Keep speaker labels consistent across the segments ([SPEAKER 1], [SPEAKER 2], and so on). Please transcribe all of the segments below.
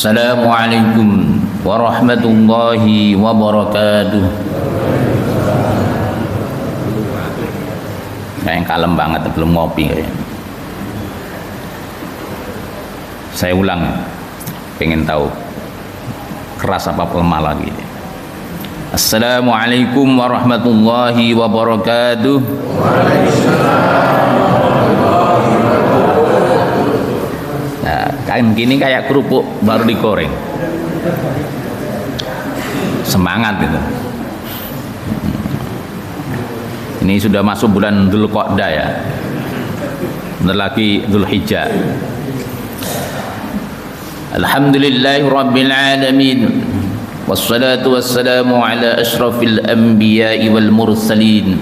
[SPEAKER 1] Assalamualaikum warahmatullahi wabarakatuh. Kayak kalem banget, belum ngopi kayaknya. Saya ulang, pengen tahu keras apa lemah lagi. Assalamualaikum warahmatullahi wabarakatuh. Nah, kan gini kayak kerupuk baru digoreng. Semangat gitu. Ini sudah masuk bulan Dzulqa'dah ya. Bentar lagi Dzulhijjah. Alhamdulillahirabbil alamin. Wassalatu wassalamu ala asyrafil anbiya'i wal mursalin.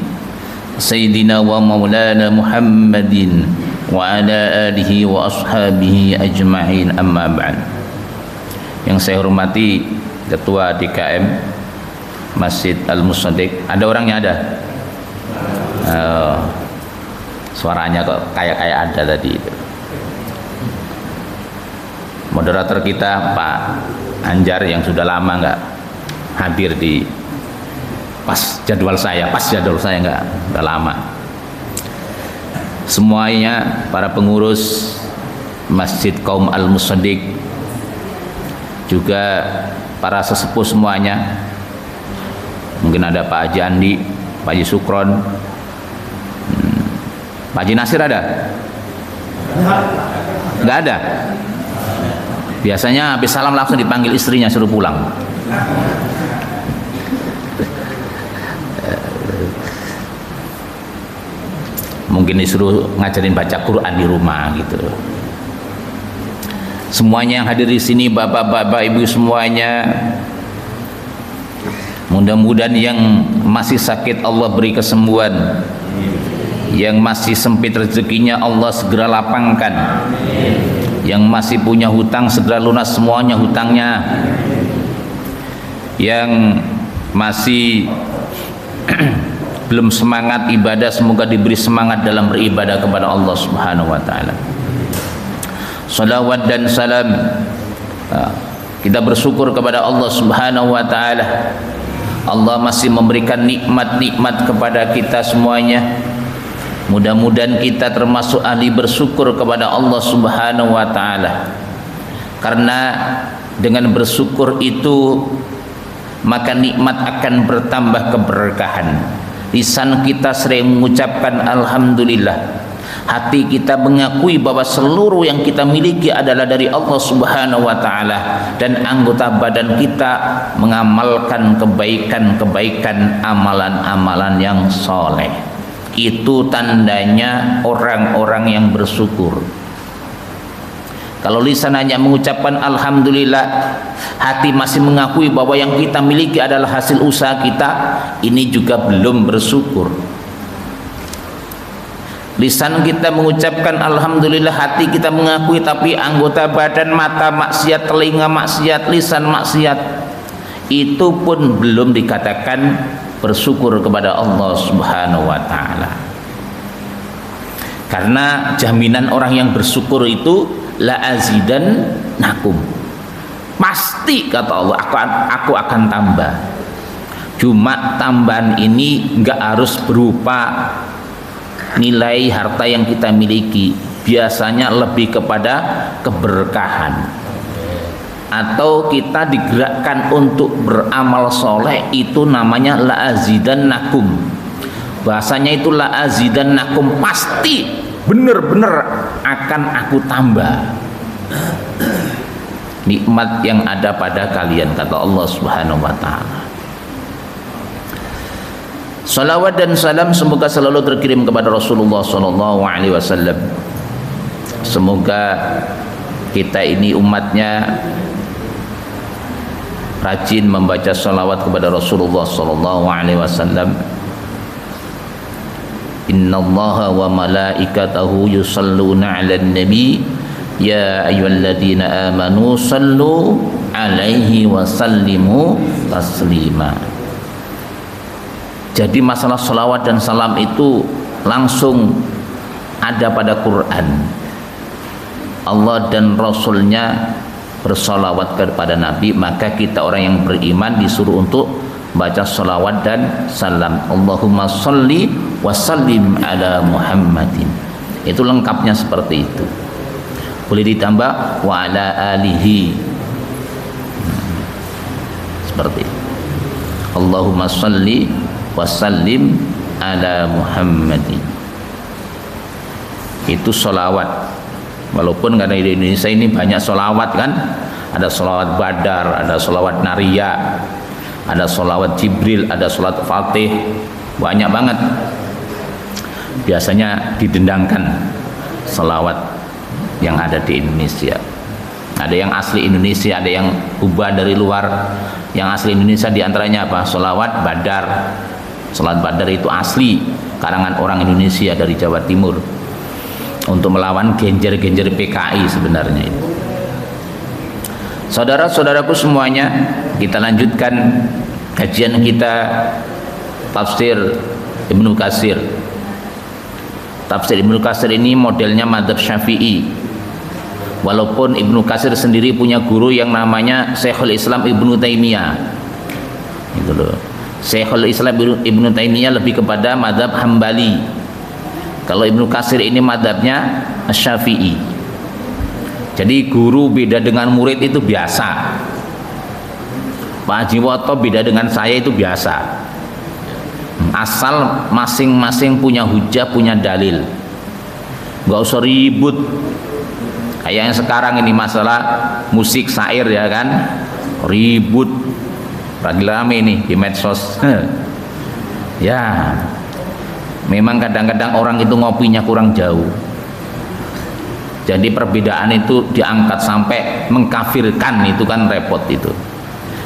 [SPEAKER 1] Sayyidina wa maulana Muhammadin wa ala alihi wa ashabihi ajma'in, amma ba'd. Yang saya hormati Ketua DKM Masjid Al-Musaddiq. Ada orangnya ada? Suaranya kok kayak ada tadi itu. Moderator kita Pak Anjar yang sudah lama nggak hadir di pas jadwal saya nggak lama. Semuanya para pengurus Masjid Kaum Al-Musaddiq, juga para sesepuh semuanya. Mungkin ada Pak Haji Andi, Pak Haji Sukron, Pak Haji Nasir ada? Nggak ada? Biasanya habis salam langsung dipanggil istrinya suruh pulang. Mungkin disuruh ngajarin baca Quran di rumah gitu. Semuanya yang hadir di sini, bapak-bapak, ibu semuanya, mudah-mudahan yang masih sakit Allah beri kesembuhan, yang masih sempit rezekinya Allah segera lapangkan, yang masih punya hutang segera lunas semuanya hutangnya, yang masih belum semangat ibadah semoga diberi semangat dalam beribadah kepada Allah Subhanahu wa taala. Salawat dan salam kita bersyukur kepada Allah Subhanahu wa taala. Allah masih memberikan nikmat-nikmat kepada kita semuanya. Mudah-mudahan kita termasuk ahli bersyukur kepada Allah Subhanahu wa taala. Karena dengan bersyukur itu maka nikmat akan bertambah keberkahan. Lisan kita sering mengucapkan alhamdulillah. Hati kita mengakui bahwa seluruh yang kita miliki adalah dari Allah Subhanahu wa taala, dan anggota badan kita mengamalkan kebaikan-kebaikan, amalan-amalan yang soleh. Itu tandanya orang-orang yang bersyukur. Kalau lisan hanya mengucapkan alhamdulillah, hati masih mengakui bahwa yang kita miliki adalah hasil usaha kita, ini juga belum bersyukur. Lisan kita mengucapkan alhamdulillah, hati kita mengakui, tapi anggota badan, mata maksiat, telinga maksiat, lisan maksiat, itu pun belum dikatakan bersyukur kepada Allah Subhanahu wa taala. Karena jaminan orang yang bersyukur itu la azidan nakum, pasti kata Allah aku akan tambah. Cuma tambahan ini enggak harus berupa nilai harta yang kita miliki, biasanya lebih kepada keberkahan, atau kita digerakkan untuk beramal soleh, itu namanya la azidannakum. Bahasanya itu la azidannakum, pasti benar-benar akan aku tambah nikmat yang ada pada kalian, kata Allah Subhanahu wa taala. Salawat dan salam semoga selalu terkirim kepada Rasulullah sallallahu alaihi wasallam. Semoga kita ini umatnya rajin membaca salawat kepada Rasulullah sallallahu alaihi wasallam. Innallaha wa malaikatahu yusalluna 'alan nabi ya ayyuhalladzina amanu sallu 'alaihi wa sallimu taslima. Jadi masalah salawat dan salam itu langsung ada pada Quran. Allah dan Rasulnya bersolawat kepada Nabi, maka kita orang yang beriman disuruh untuk baca solawat dan salam. Allahumma sholli wa sallim ala Muhammadin. Itu lengkapnya seperti itu. Boleh ditambah wa ala alihi. Seperti itu. Allahumma sholli wa sallim ala Muhammadin. Itu solawat. Walaupun karena di Indonesia ini banyak solawat kan, ada solawat Badar, ada solawat Naria, ada solawat Jibril, ada solawat Fatih, banyak banget. Biasanya didendangkan solawat yang ada di Indonesia. Ada yang asli Indonesia, ada yang ubah dari luar. Yang asli Indonesia diantaranya apa? Solawat Badar. Solawat Badar itu asli karangan orang Indonesia dari Jawa Timur untuk melawan genjer-genjer PKI sebenarnya itu. Saudara-saudaraku semuanya, kita lanjutkan kajian kita tafsir Ibnu Katsir. Tafsir Ibnu Katsir ini modelnya madzhab Syafi'i. Walaupun Ibnu Katsir sendiri punya guru yang namanya Syekhul Islam Ibnu Taimiyah. Itu loh. Syekhul Islam Ibnu Taimiyah lebih kepada madzhab Hambali. Kalau Ibnu Katsir ini madzhabnya Syafi'i. Jadi guru beda dengan murid itu biasa. Pak Haji Woto beda dengan saya itu biasa. Asal masing-masing punya hujah, punya dalil. Gak usah ribut. Kayak yang sekarang ini masalah musik syair ya kan, ribut. Lagi rame nih di medsos. Ya. Memang kadang-kadang orang itu ngopinya kurang jauh. Jadi perbedaan itu diangkat sampai mengkafirkan, itu kan repot itu.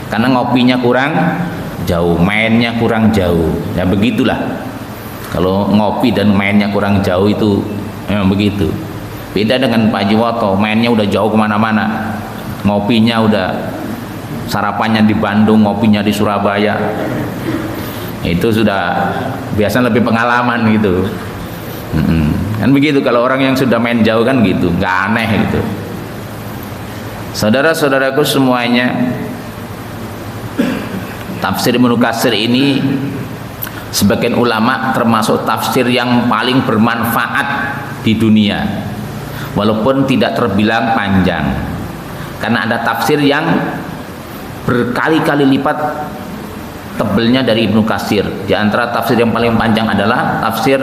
[SPEAKER 1] Karena ngopinya kurang jauh, mainnya kurang jauh. Ya begitulah. Kalau ngopi dan mainnya kurang jauh itu memang begitu. Beda dengan Pak Haji Woto, mainnya udah jauh kemana-mana. Ngopinya udah sarapannya di Bandung, ngopinya di Surabaya. Itu sudah biasa lebih pengalaman gitu. Kan begitu kalau orang yang sudah main jauh kan gitu, nggak aneh gitu. Saudara-saudaraku semuanya, tafsir Ibnu Katsir ini sebagian ulama termasuk tafsir yang paling bermanfaat di dunia, walaupun tidak terbilang panjang, karena ada tafsir yang berkali-kali lipat tebelnya dari Ibnu Katsir. Di antara tafsir yang paling panjang adalah tafsir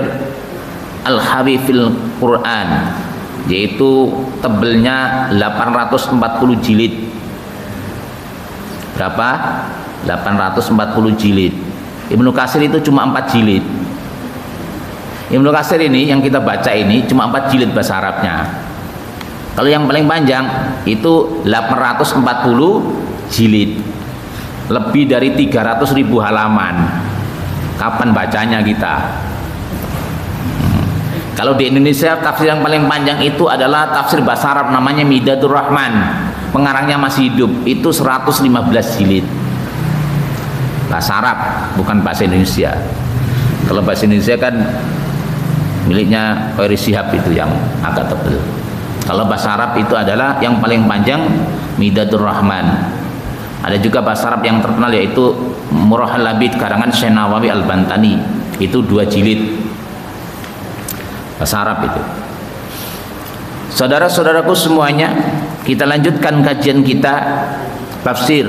[SPEAKER 1] Al-Hawi fil Quran, yaitu tebelnya 840 jilid. Berapa? 840 jilid. Ibnu Katsir itu cuma 4 jilid. Ibnu Katsir ini yang kita baca ini cuma 4 jilid bahasa Arabnya. Kalau yang paling panjang itu 840 jilid. Lebih dari 300.000 halaman. Kapan bacanya kita? Kalau di Indonesia tafsir yang paling panjang itu adalah tafsir bahasa Arab, namanya Midadur Rahman. Pengarangnya masih hidup, itu 115 jilid. Bahasa Arab, bukan bahasa Indonesia. Kalau bahasa Indonesia kan miliknya Khairi Shihab itu yang agak tebal. Kalau bahasa Arab itu adalah yang paling panjang Midadur Rahman. Ada juga bahasa Arab yang terkenal yaitu Murahal Labid karangan Syekh Nawawi Al-Bantani, itu 2 jilid bahasa Arab itu. Saudara-saudaraku semuanya, kita lanjutkan kajian kita tafsir.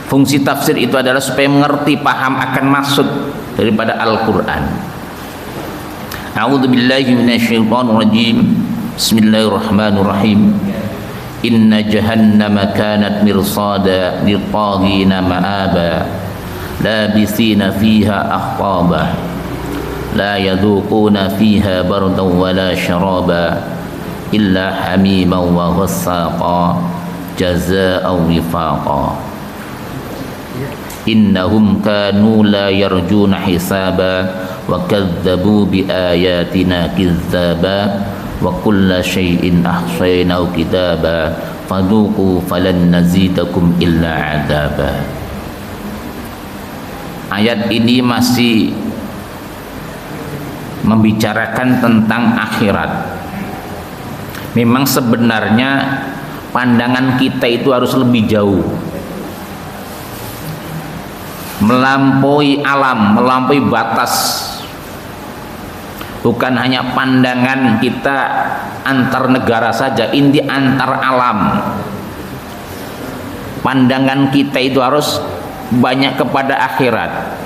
[SPEAKER 1] Fungsi tafsir itu adalah supaya mengerti, paham akan maksud daripada Al-Quran. A'udzubillahi minasyaitonir rajim. Bismillahirrahmanirrahim. Inna jahannama kanat mirsada lilṭaghina ma'aba labisina fiha ahqaba la yadhuquna fiha bardan wala syaraba illa hamiman wa ghassaqa jazaa'an wifaqa innahum kanu la yarjuna hisaba wa kadzdzabu bi ayatina kizzaba wa kulla syai'in ahsaynahu kitaba fadhuqu falan nazidakum illa adzaba. Ayat ini masih membicarakan tentang akhirat. Memang sebenarnya pandangan kita itu harus lebih jauh, melampaui alam, melampaui batas. Bukan hanya pandangan kita antar negara saja, ini antar alam. Pandangan kita itu harus banyak kepada akhirat.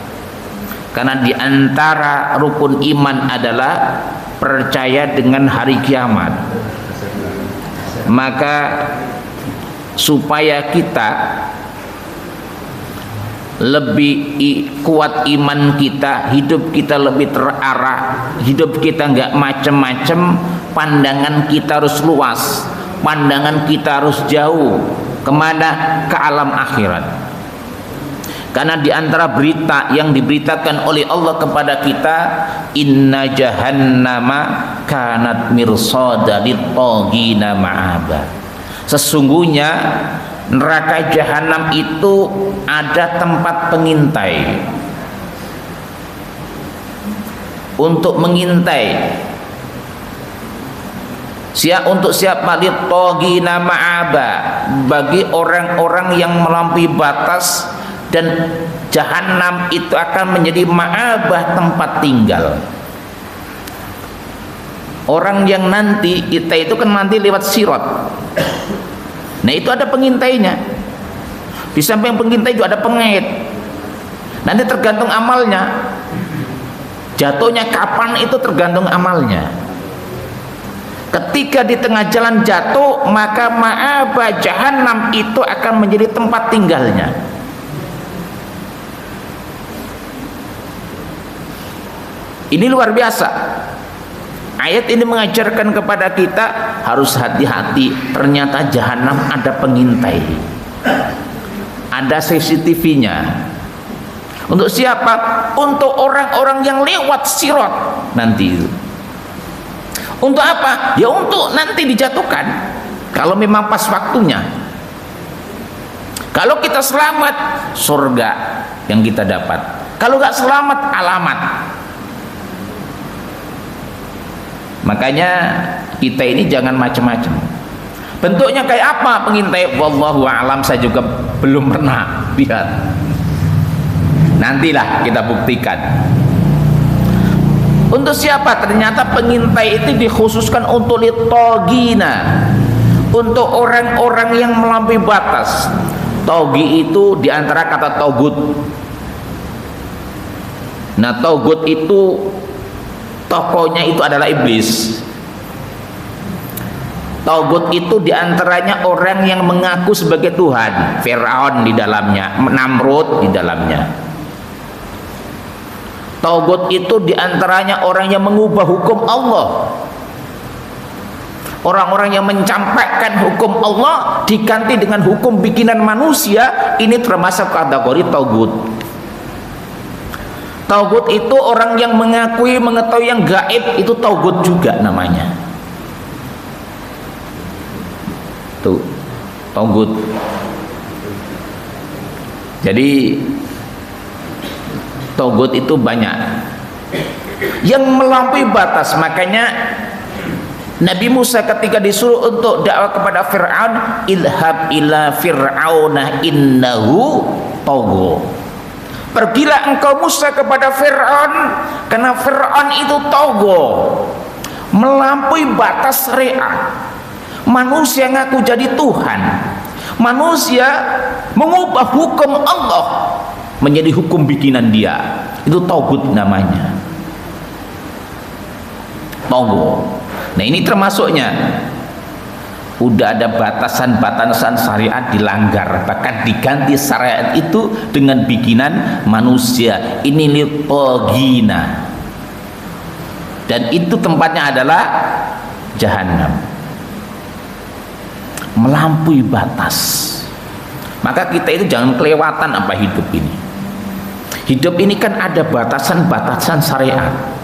[SPEAKER 1] Karena di antara rukun iman adalah percaya dengan hari kiamat. Maka supaya kita lebih kuat iman kita, hidup kita lebih terarah, hidup kita nggak macem-macem, pandangan kita harus luas, pandangan kita harus jauh. Kemana? Ke alam akhirat. Karena di antara berita yang diberitakan oleh Allah kepada kita, inna jahannama kanat mirsada lit-taghina ma'aba. Sesungguhnya neraka jahanam itu ada tempat pengintai untuk mengintai. Untuk siapa? Lit-taghina ma'aba, bagi orang-orang yang melampaui batas, dan jahanam itu akan menjadi ma'abah, tempat tinggal. Orang yang nanti kita itu kan nanti lewat sirat. Nah itu ada pengintainya. Di samping pengintai juga ada pengait. Nanti tergantung amalnya. Jatuhnya kapan itu tergantung amalnya. Ketika di tengah jalan jatuh, maka ma'abah jahanam itu akan menjadi tempat tinggalnya. Ini luar biasa. Ayat ini mengajarkan kepada kita harus hati-hati. Ternyata jahanam ada pengintai, ada CCTV-nya. Untuk siapa? Untuk orang-orang yang lewat sirat nanti. Untuk apa? Ya untuk nanti dijatuhkan, kalau memang pas waktunya. Kalau kita selamat, surga yang kita dapat. Kalau nggak selamat, alamat. Makanya kita ini jangan macam-macam. Bentuknya kayak apa pengintai? Wallahu a'lam, saya juga belum pernah lihat. Nantilah kita buktikan. Untuk siapa? Ternyata pengintai itu dikhususkan untuk lit-taghina, untuk orang-orang yang melampaui batas. Togi itu diantara kata togut. Nah togut itu tokohnya itu adalah iblis. Togut itu diantaranya orang yang mengaku sebagai Tuhan. Fir'aun di dalamnya, Namrud di dalamnya. Togut itu diantaranya orang yang mengubah hukum Allah. Orang-orang yang mencampakkan hukum Allah diganti dengan hukum bikinan manusia, ini termasuk kategori togut. Togut itu orang yang mengakui mengetahui yang gaib, itu togut juga namanya. Tuh, togut. Jadi togut itu banyak yang melampaui batas. Makanya Nabi Musa ketika disuruh untuk dakwah kepada Fir'aun, idhab ila fir'auna innahu tagha. Pergilah engkau Musa kepada Fir'aun, karena Fir'aun itu tagha, melampaui batas syariat. Manusia ngaku jadi Tuhan, manusia mengubah hukum Allah menjadi hukum bikinan dia, itu tagut namanya, tagha. Nah ini termasuknya. Udah ada batasan-batasan syariat dilanggar, bahkan diganti syariat itu dengan bikinan manusia. Ini lit-taghina, dan itu tempatnya adalah jahanam, melampaui batas. Maka kita itu jangan kelewatan apa hidup ini. Hidup ini kan ada batasan-batasan syariat.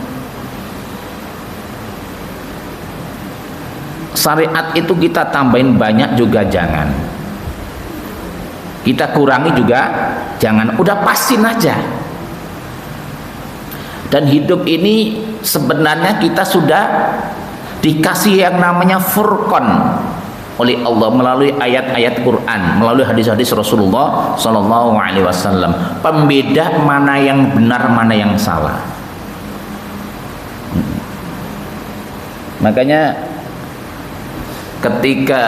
[SPEAKER 1] Syariat itu kita tambahin banyak juga jangan, kita kurangi juga jangan, udah pasin aja. Dan hidup ini sebenarnya kita sudah dikasih yang namanya furqan oleh Allah melalui ayat-ayat Quran, melalui hadis-hadis Rasulullah Sallallahu Alaihi Wasallam. Pembeda mana yang benar, mana yang salah. Makanya ketika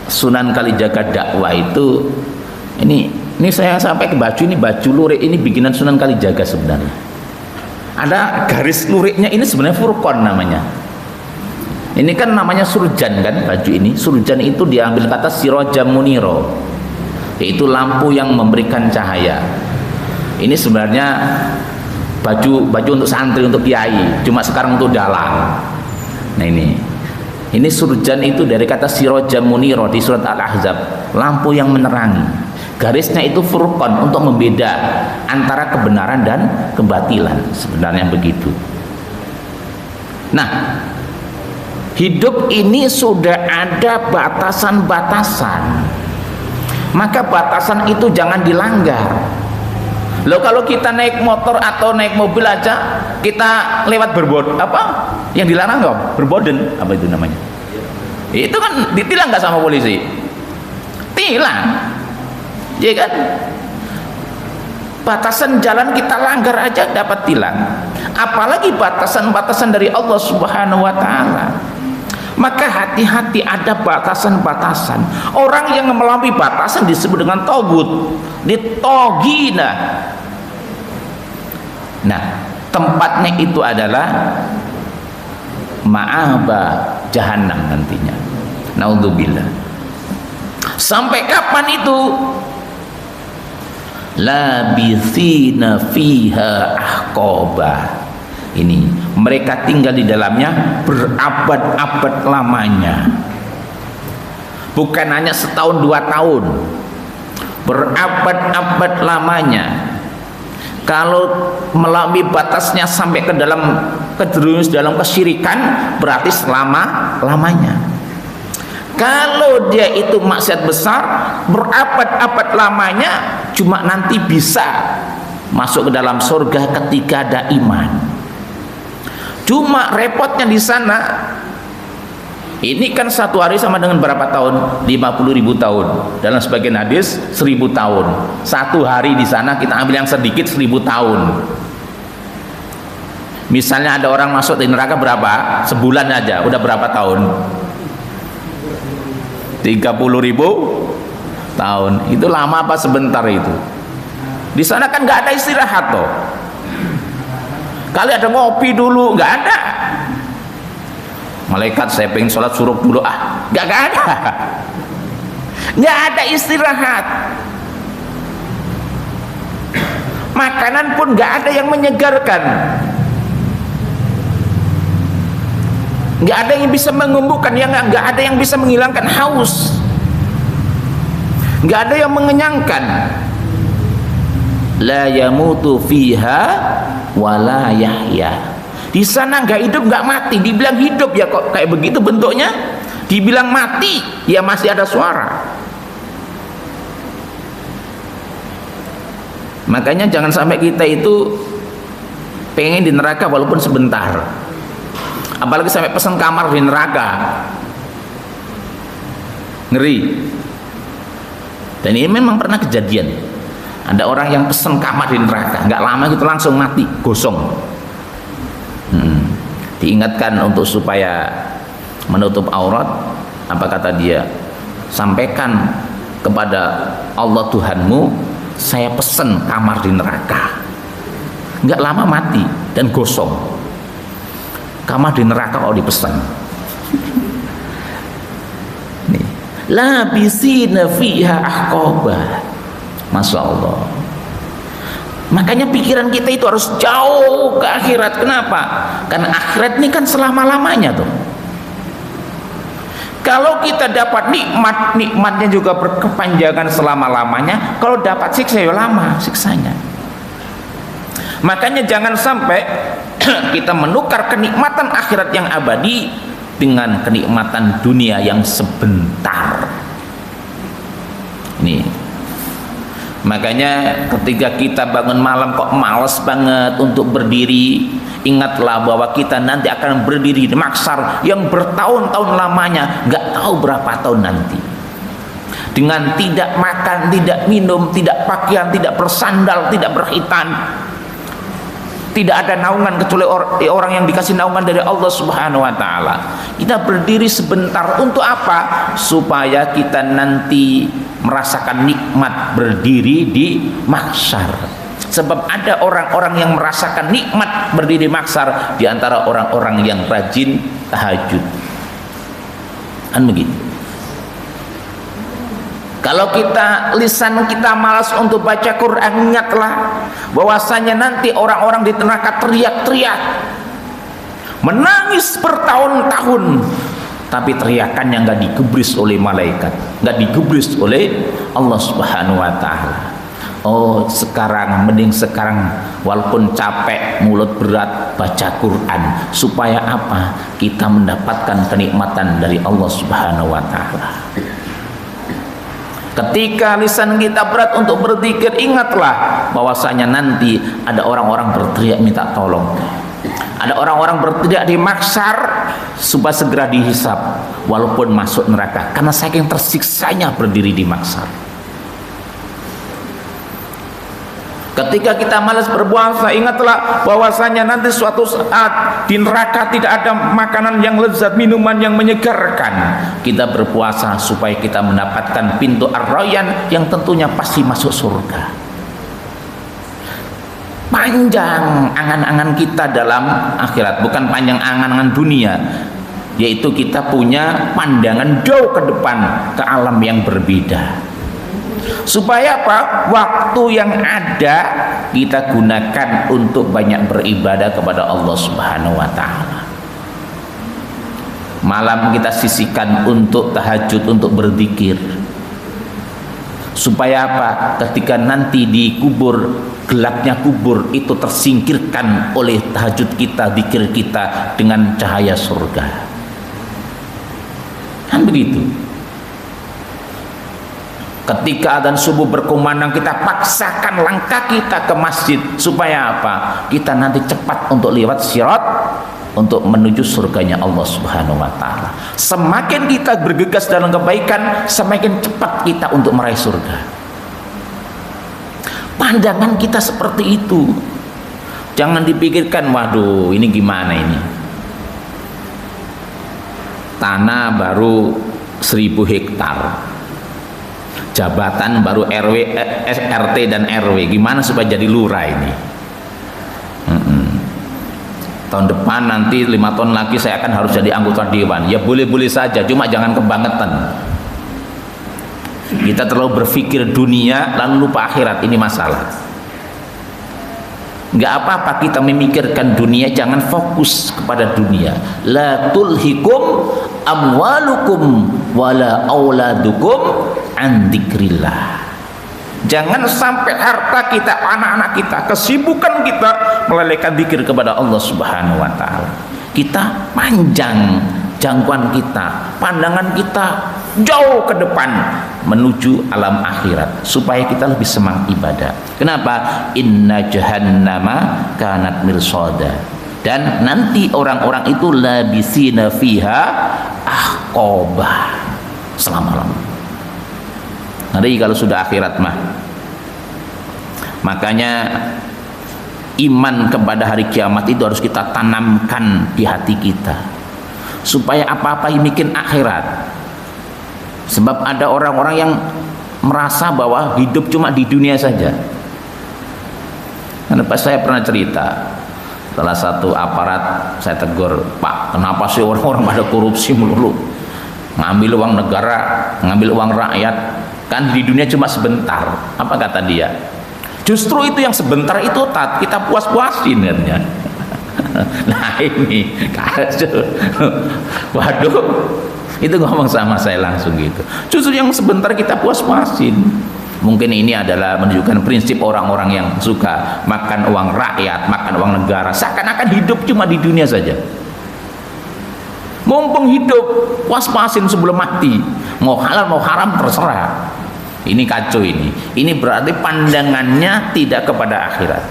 [SPEAKER 1] Sunan Kalijaga dakwah itu, ini saya sampai ke baju, ini baju lurik ini bikinan Sunan Kalijaga sebenarnya. Ada garis luriknya, ini sebenarnya Furqan namanya. Ini kan namanya surjan kan baju ini. Surjan itu diambil kata sirojam muniro, yaitu lampu yang memberikan cahaya. Ini sebenarnya baju untuk santri, untuk kiai, cuma sekarang untuk dalang. Nah ini surjan itu dari kata sirojam muniro di surat Al-Ahzab, lampu yang menerangi. Garisnya itu Furqan, untuk membeda antara kebenaran dan kebatilan, sebenarnya begitu. Nah, hidup ini sudah ada batasan-batasan, maka batasan itu jangan dilanggar. Loh, kalau kita naik motor atau naik mobil aja kita lewat yang dilarang kok berboden, apa itu namanya? Itu kan ditilang nggak sama polisi? Tilang, ya kan? Batasan jalan kita langgar aja dapat tilang, apalagi batasan-batasan dari Allah Subhanahu wa Ta'ala. Maka hati-hati, ada batasan-batasan. Orang yang melampaui batasan disebut dengan togut, ditogina. Nah, tempatnya itu adalah ma'aba jahannam nantinya. Naudzubillah. Sampai kapan itu? Labithina fiha ahqaba. Ini mereka tinggal di dalamnya berabad-abad lamanya, bukan hanya setahun 2 tahun, berabad-abad lamanya. Kalau melampaui batasnya sampai ke dalam kejerumus dalam kesyirikan, berarti selama-lamanya. Kalau dia itu maksiat besar, berabad-abad lamanya, cuma nanti bisa masuk ke dalam surga ketika ada iman. Cuma repotnya di sana, ini kan satu hari sama dengan berapa tahun? 50.000 tahun. Dalam sebagian hadis 1000 tahun. Satu hari di sana kita ambil yang sedikit 1000 tahun. Misalnya ada orang masuk di neraka berapa? Sebulan aja, udah berapa tahun? 30.000 tahun. Itu lama apa sebentar itu? Di sana kan nggak ada istirahat toh. Kali ada ngopi dulu, nggak ada. Malaikat saya pengen sholat suruh dulu, nggak ada. Nggak ada istirahat. Makanan pun nggak ada yang menyegarkan. Nggak ada yang bisa mengembukan, nggak ada yang bisa menghilangkan haus. Nggak ada yang mengenyangkan. La yamutu fiha wala yahya. Di sana nggak hidup nggak mati. Dibilang hidup ya kok kayak begitu bentuknya, dibilang mati ya masih ada suara. Makanya jangan sampai kita itu pengen di neraka walaupun sebentar, apalagi sampai pesan kamar di neraka, ngeri. Dan ini memang pernah kejadian. Ada orang yang pesen kamar di neraka, nggak lama gitu langsung mati, gosong. Diingatkan untuk supaya menutup aurat, apa kata dia? Sampaikan kepada Allah Tuhanmu, saya pesen kamar di neraka. Nggak lama mati dan gosong. Kamar di neraka kalau dipesan. Nih, labisina fiha ahqaba. Masya Allah. Makanya pikiran kita itu harus jauh ke akhirat. Kenapa? Karena akhirat ini kan selama-lamanya tuh. Kalau kita dapat nikmat, nikmatnya juga berkepanjangan selama-lamanya. Kalau dapat siksa ya lama siksanya. Makanya jangan sampai kita menukar kenikmatan akhirat yang abadi dengan kenikmatan dunia yang sebentar. Ini. Makanya ketika kita bangun malam kok males banget untuk berdiri, Ingatlah bahwa kita nanti akan berdiri di mahsyar yang bertahun-tahun lamanya, nggak tahu berapa tahun nanti. Dengan tidak makan, tidak minum, tidak pakaian, tidak bersandal, tidak berkhitan, tidak ada naungan kecuali orang yang dikasih naungan dari Allah Subhanahu wa taala. Kita berdiri sebentar untuk apa? Supaya kita nanti merasakan nikmat berdiri di mahsyar. Sebab ada orang-orang yang merasakan nikmat berdiri mahsyar di antara orang-orang yang rajin tahajud. Kan begitu. Kalau kita lisan kita malas untuk baca Quran, ingatlah bahwasanya nanti orang-orang di neraka teriak-teriak, menangis bertahun-tahun, tapi teriakannya nggak digubris oleh malaikat, nggak digubris oleh Allah Subhanahu wa taala. Oh, mending sekarang walaupun capek, mulut berat, baca Quran, supaya apa? Kita mendapatkan kenikmatan dari Allah Subhanahu wa taala. Ketika lisan kita berat untuk berzikir, ingatlah bahwasanya nanti ada orang-orang berteriak minta tolong. Ada orang-orang berteriak di mahsyar supaya segera dihisab walaupun masuk neraka, karena saking tersiksanya berdiri di mahsyar. Ketika kita malas berpuasa, ingatlah bahwasanya nanti suatu saat di neraka tidak ada makanan yang lezat, minuman yang menyegarkan. Kita berpuasa supaya kita mendapatkan pintu Ar-Rayyan yang tentunya pasti masuk surga. Panjang angan-angan kita dalam akhirat, bukan panjang angan-angan dunia, yaitu kita punya pandangan jauh ke depan, ke alam yang berbeda. Supaya apa? Waktu yang ada kita gunakan untuk banyak beribadah kepada Allah Subhanahu wa taala. Malam kita sisihkan untuk tahajud, untuk berzikir. Supaya apa? Ketika nanti di kubur, gelapnya kubur itu tersingkirkan oleh tahajud kita, zikir kita dengan cahaya surga. Kan begitu. Ketika adzan subuh berkumandang, kita paksakan langkah kita ke masjid. Supaya apa? Kita nanti cepat untuk lewat sirat, untuk menuju surganya Allah Subhanahu wa taala. Semakin kita bergegas dalam kebaikan, semakin cepat kita untuk meraih surga. Pandangan kita seperti itu. Jangan dipikirkan, waduh ini gimana ini, tanah baru 1000 hektar, jabatan baru RW, RT dan RW, gimana supaya jadi lurah ini? Tahun depan nanti 5 tahun lagi saya akan harus jadi anggota dewan. Ya boleh-boleh saja, cuma jangan kebangetan. Kita terlalu berpikir dunia lalu lupa akhirat, ini masalah. Nggak apa-apa kita memikirkan dunia, jangan fokus kepada dunia. La tulhikum amwalukum wala auladukum an dzikrillah. Jangan sampai harta kita, anak-anak kita, kesibukan kita melalaikan zikir kepada Allah Subhanahu wa taala. Kita panjang jangkauan kita, pandangan kita jauh ke depan menuju alam akhirat, supaya kita lebih semangat ibadah. Kenapa? Inna jahannama kanat mirsada. Dan nanti orang-orang itu labisina fiha ahqaba, selama-lamanya. Nanti kalau sudah akhirat mah. Makanya iman kepada hari kiamat itu harus kita tanamkan di hati kita, supaya apa-apa yang bikin akhirat. Sebab ada orang-orang yang merasa bahwa hidup cuma di dunia saja. Karena saya pernah cerita, salah satu aparat saya tegur, Pak, kenapa sih orang-orang pada korupsi melulu, ngambil uang negara, ngambil uang rakyat, kan di dunia cuma sebentar. Apa kata dia? Justru itu yang sebentar itu kita puas-puasin katanya. Nah ini kacau. Waduh, itu ngomong sama saya langsung gitu. Justru yang sebentar kita puas-puasin. Mungkin ini adalah menunjukkan prinsip orang-orang yang suka makan uang rakyat, makan uang negara, seakan-akan hidup cuma di dunia saja. Mumpung hidup, puas-puasin sebelum mati. Mau halal mau haram terserah. Ini kacau ini. Ini berarti pandangannya tidak kepada akhirat.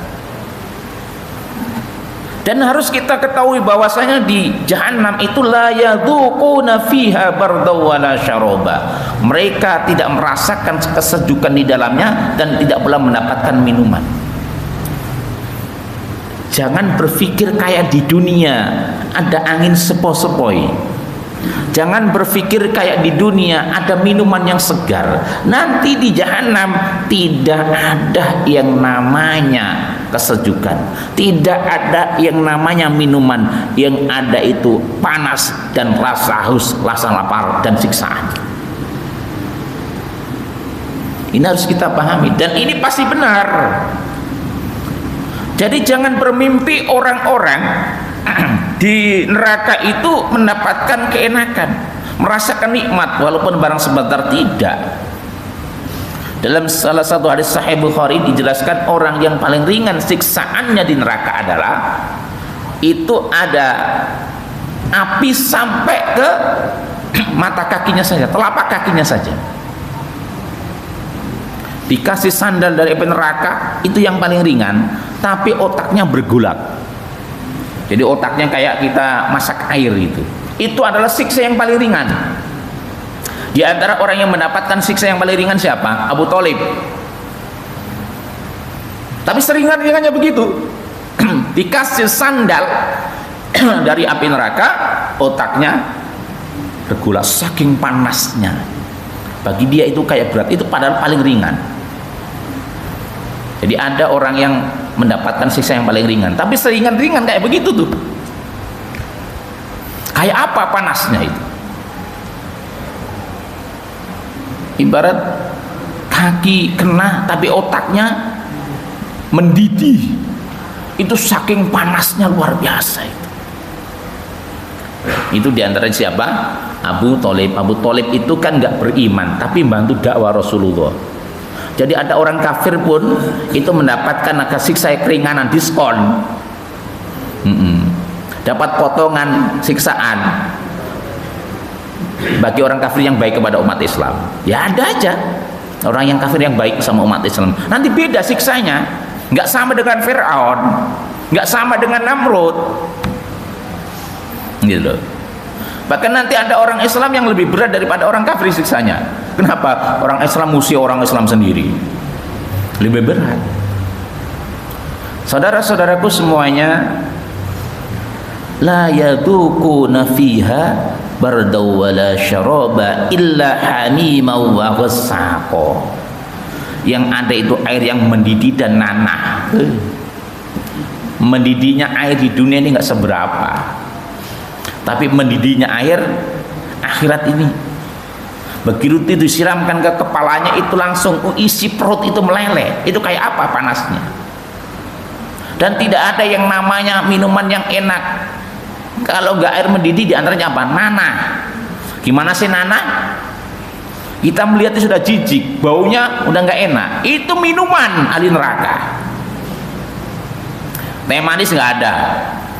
[SPEAKER 1] Dan harus kita ketahui bahwasanya di Jahannam itu la yadzuquna fiha bardaw wala syaraba. Mereka tidak merasakan kesejukan di dalamnya dan tidak pula mendapatkan minuman. Jangan berpikir kayak di dunia ada angin sepoi-sepoi. Jangan berpikir kayak di dunia ada minuman yang segar. Nanti di Jahannam tidak ada yang namanya kesejukan, tidak ada yang namanya minuman. Yang ada itu panas dan rasa haus, rasa lapar dan siksaan. Ini harus kita pahami dan ini pasti benar. Jadi jangan bermimpi orang-orang di neraka itu mendapatkan keenakan, merasakan nikmat walaupun barang sebentar, tidak. Dalam salah satu hadis Sahih Bukhari dijelaskan orang yang paling ringan siksaannya di neraka adalah itu ada api sampai ke mata kakinya saja, telapak kakinya saja. Dikasih sandal dari api neraka itu yang paling ringan, tapi otaknya bergolak. Jadi otaknya kayak kita masak air itu. Itu adalah siksa yang paling ringan. Di antara orang yang mendapatkan siksa yang paling ringan siapa? Abu Thalib. Tapi seringan-ringannya begitu. Dikasih sandal dari api neraka, otaknya bergolak saking panasnya. Bagi dia itu kayak berat, itu padahal paling ringan. Jadi ada orang yang mendapatkan siksa yang paling ringan, tapi seringan-ringan kayak begitu tuh. Kayak apa panasnya itu? Ibarat kaki kena tapi otaknya mendidih. Itu saking panasnya luar biasa itu. Itu diantara siapa? Abu Thalib. Abu Thalib itu kan nggak beriman tapi bantu dakwah Rasulullah. Jadi ada orang kafir pun itu mendapatkan siksa keringanan, diskon, dapat potongan siksaan bagi orang kafir yang baik kepada umat Islam. Ya ada aja orang yang kafir yang baik sama umat Islam. Nanti beda siksanya, nggak sama dengan Fir'aun, nggak sama dengan Namrud, gitu. Bahkan nanti ada orang Islam yang lebih berat daripada orang kafir siksanya. Kenapa? Orang Islam musuh orang Islam sendiri, lebih berat. Saudara-saudaraku semuanya, la yaduquna fiha bardaw wala syaraba illa hamiman wa ghassaqa. Yang ada itu air yang mendidih dan nanah. Mendidihnya air di dunia ini nggak seberapa, tapi mendidihnya air akhirat ini, begitu itu disiramkan ke kepalanya itu langsung isi perut itu meleleh. Itu kayak apa panasnya. Dan tidak ada yang namanya minuman yang enak kalau nggak air mendidih. Diantaranya apa? Nanah. Gimana sih nanah? Kita melihatnya sudah jijik, baunya udah nggak enak. Itu minuman ahli neraka. Teh manis nggak ada,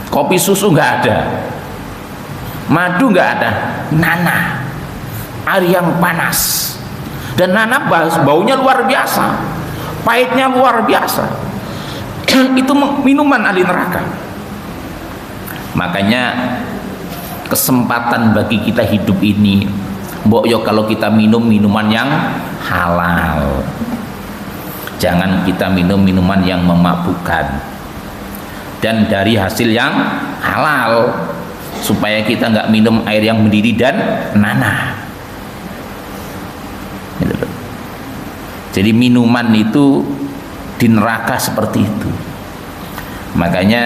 [SPEAKER 1] kopi susu nggak ada, madu nggak ada, nanah, air yang panas. Dan nanah baunya luar biasa, pahitnya luar biasa. Itu minuman ahli neraka. Makanya kesempatan bagi kita hidup ini, mbok yo kalau kita minum minuman yang halal. Jangan kita minum minuman yang memabukkan, dan dari hasil yang halal, supaya kita nggak minum air yang mendidih dan nanah. Jadi minuman itu di neraka seperti itu. Makanya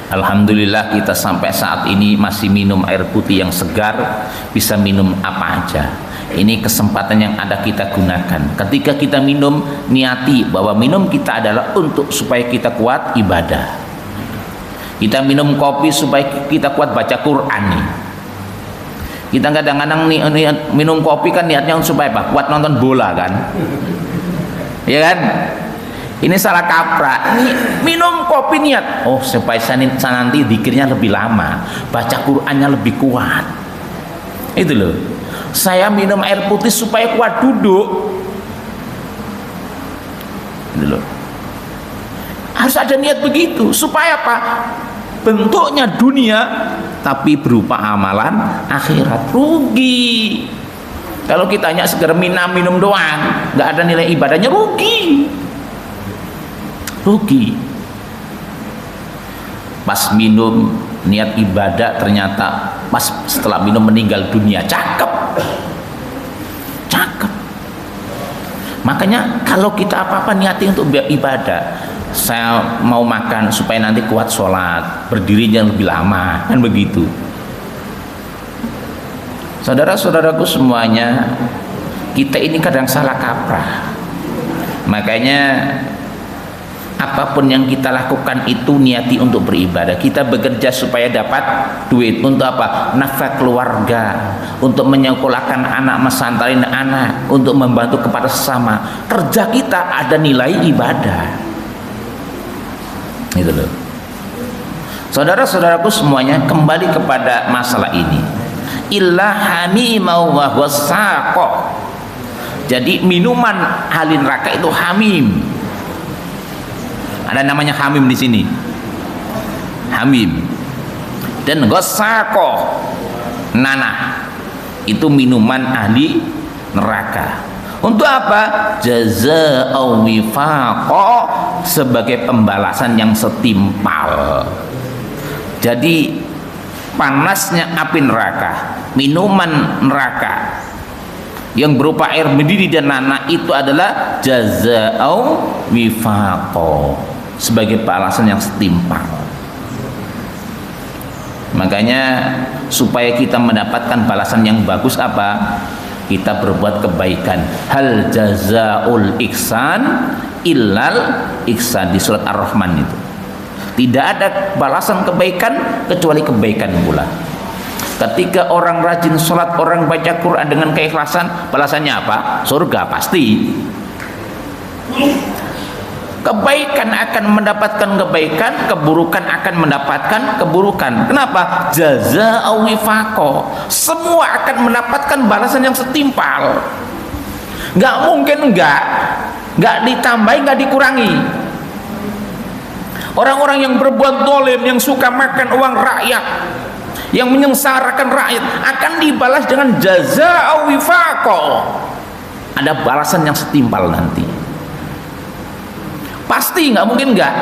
[SPEAKER 1] alhamdulillah kita sampai saat ini masih minum air putih yang segar, bisa minum apa aja. Ini kesempatan yang ada kita gunakan. Ketika kita minum, niati bahwa minum kita adalah untuk supaya kita kuat ibadah. Kita minum kopi supaya kita kuat baca Quran nih. Kita kadang-kadang minum kopi kan niatnya supaya apa? Kuat nonton bola kan? Ya kan? Ini salah kaprah. Ini minum kopi niat, oh supaya saya nanti zikirnya lebih lama, baca Qurannya lebih kuat. Itu loh. Saya minum air putih supaya kuat duduk. Itu loh. Harus ada niat begitu. Supaya apa? Bentuknya dunia tapi berupa amalan akhirat. Rugi kalau kita hanya sekedar minum doang, nggak ada nilai ibadahnya, rugi. Pas minum niat ibadah, ternyata pas setelah minum meninggal dunia. Cakep. Makanya kalau kita apa-apa niati untuk ibadah, saya mau makan supaya nanti kuat sholat, berdirinya lebih lama, kan begitu. Saudara-saudaraku semuanya, kita ini kadang salah kaprah. Makanya apapun yang kita lakukan itu niati untuk beribadah. Kita bekerja supaya dapat duit. Untuk apa? Nafkah keluarga, untuk menyekolahkan anak, mesantarin anak, untuk membantu kepada sesama. Kerja kita ada nilai ibadah. Itu loh. Saudara-saudaraku semuanya, kembali kepada masalah ini. Illa hamimau wa wasaqah. Jadi minuman ahli neraka itu hamim. Ada namanya hamim di sini. Hamim. Dan wasaqah, nanah. Itu minuman ahli neraka. Untuk apa? Jazaa'u wifaqah, sebagai pembalasan yang setimpal. Jadi panasnya api neraka, minuman neraka yang berupa air mendidih dan nanah itu adalah jazaa'u wifaqah, sebagai balasan yang setimpal. Makanya supaya kita mendapatkan balasan yang bagus apa? Kita berbuat kebaikan. Hal jazaa'ul ihsan illal ihsan, di surat Ar-Rahman itu. Tidak ada balasan kebaikan kecuali kebaikan pula. Ketika orang rajin sholat, orang baca Quran dengan keikhlasan, balasannya apa? Surga pasti. Kebaikan akan mendapatkan kebaikan, keburukan akan mendapatkan keburukan. Kenapa? Jazaa'u wifaqah. Semua akan mendapatkan balasan yang setimpal. Nggak mungkin nggak ditambahi, nggak dikurangi. Orang-orang yang berbuat zalim, yang suka makan uang rakyat, yang menyengsarakan rakyat, akan dibalas dengan jazaa'u wifaqah. Ada balasan yang setimpal nanti. Pasti, nggak mungkin nggak.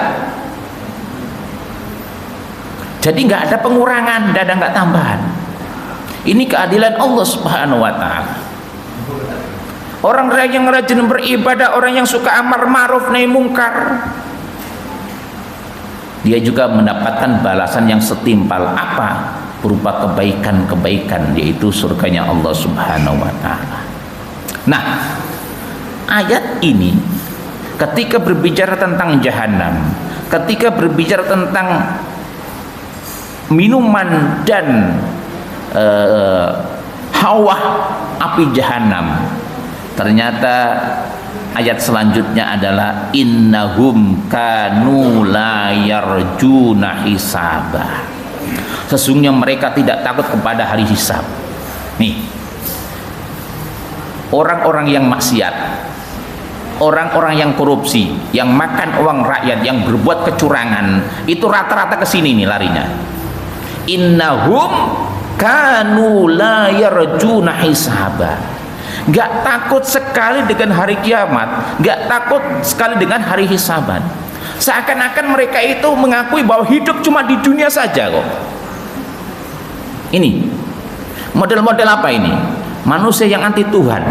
[SPEAKER 1] Jadi nggak ada pengurangan, nggak tambahan. Ini keadilan Allah Subhanahu wa Ta'ala. Orang yang rajin beribadah, orang yang suka amar ma'ruf nahi mungkar, dia juga mendapatkan balasan yang setimpal. Apa? Berupa kebaikan-kebaikan, yaitu surganya Allah Subhanahu wa Ta'ala. Nah, ayat ini ketika berbicara tentang jahanam, ketika berbicara tentang minuman dan hawa api jahanam, ternyata ayat selanjutnya adalah innahum kanu la yarjuna hisaba. Sesungguhnya mereka tidak takut kepada hari hisab. Nih, orang-orang yang maksiat, orang-orang yang korupsi, yang makan uang rakyat, yang berbuat kecurangan, itu rata-rata ke sini nih larinya. Innahum kanu la yarjuna hisaba. Gak takut sekali dengan hari kiamat, gak takut sekali dengan hari hisaban. Seakan-akan mereka itu mengakui bahwa hidup cuma di dunia saja kok. Ini model-model apa ini? Manusia yang anti Tuhan.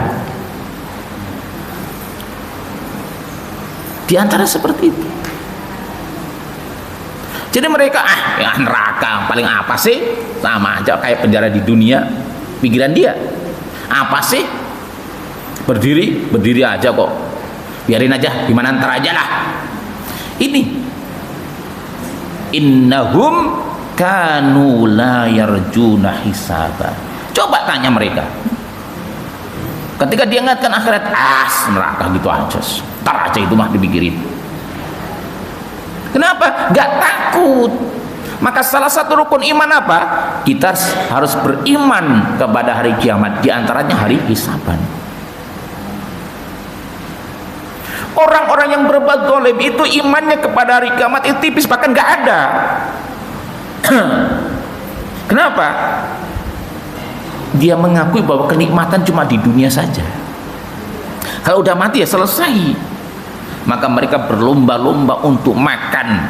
[SPEAKER 1] Di antara seperti itu. Jadi mereka ya neraka paling apa sih? Sama aja kayak penjara di dunia. Pikiran dia apa sih? Berdiri aja kok. Biarin aja, gimana ntar aja lah. Ini innahum kanu la yarjuna hisaba. Coba tanya mereka. Ketika dia ingatkan akhirat, neraka gitu aja. Ntar aja itu mah dipikirin. Kenapa? Gak takut. Maka salah satu rukun iman apa? Kita harus beriman kepada hari kiamat. Di antaranya hari hisaban. Orang-orang yang berbuat zalim itu imannya kepada hari kiamat itu tipis, bahkan nggak ada. Kenapa? Dia mengakui bahwa kenikmatan cuma di dunia saja. Kalau udah mati ya selesai. Maka mereka berlomba-lomba untuk makan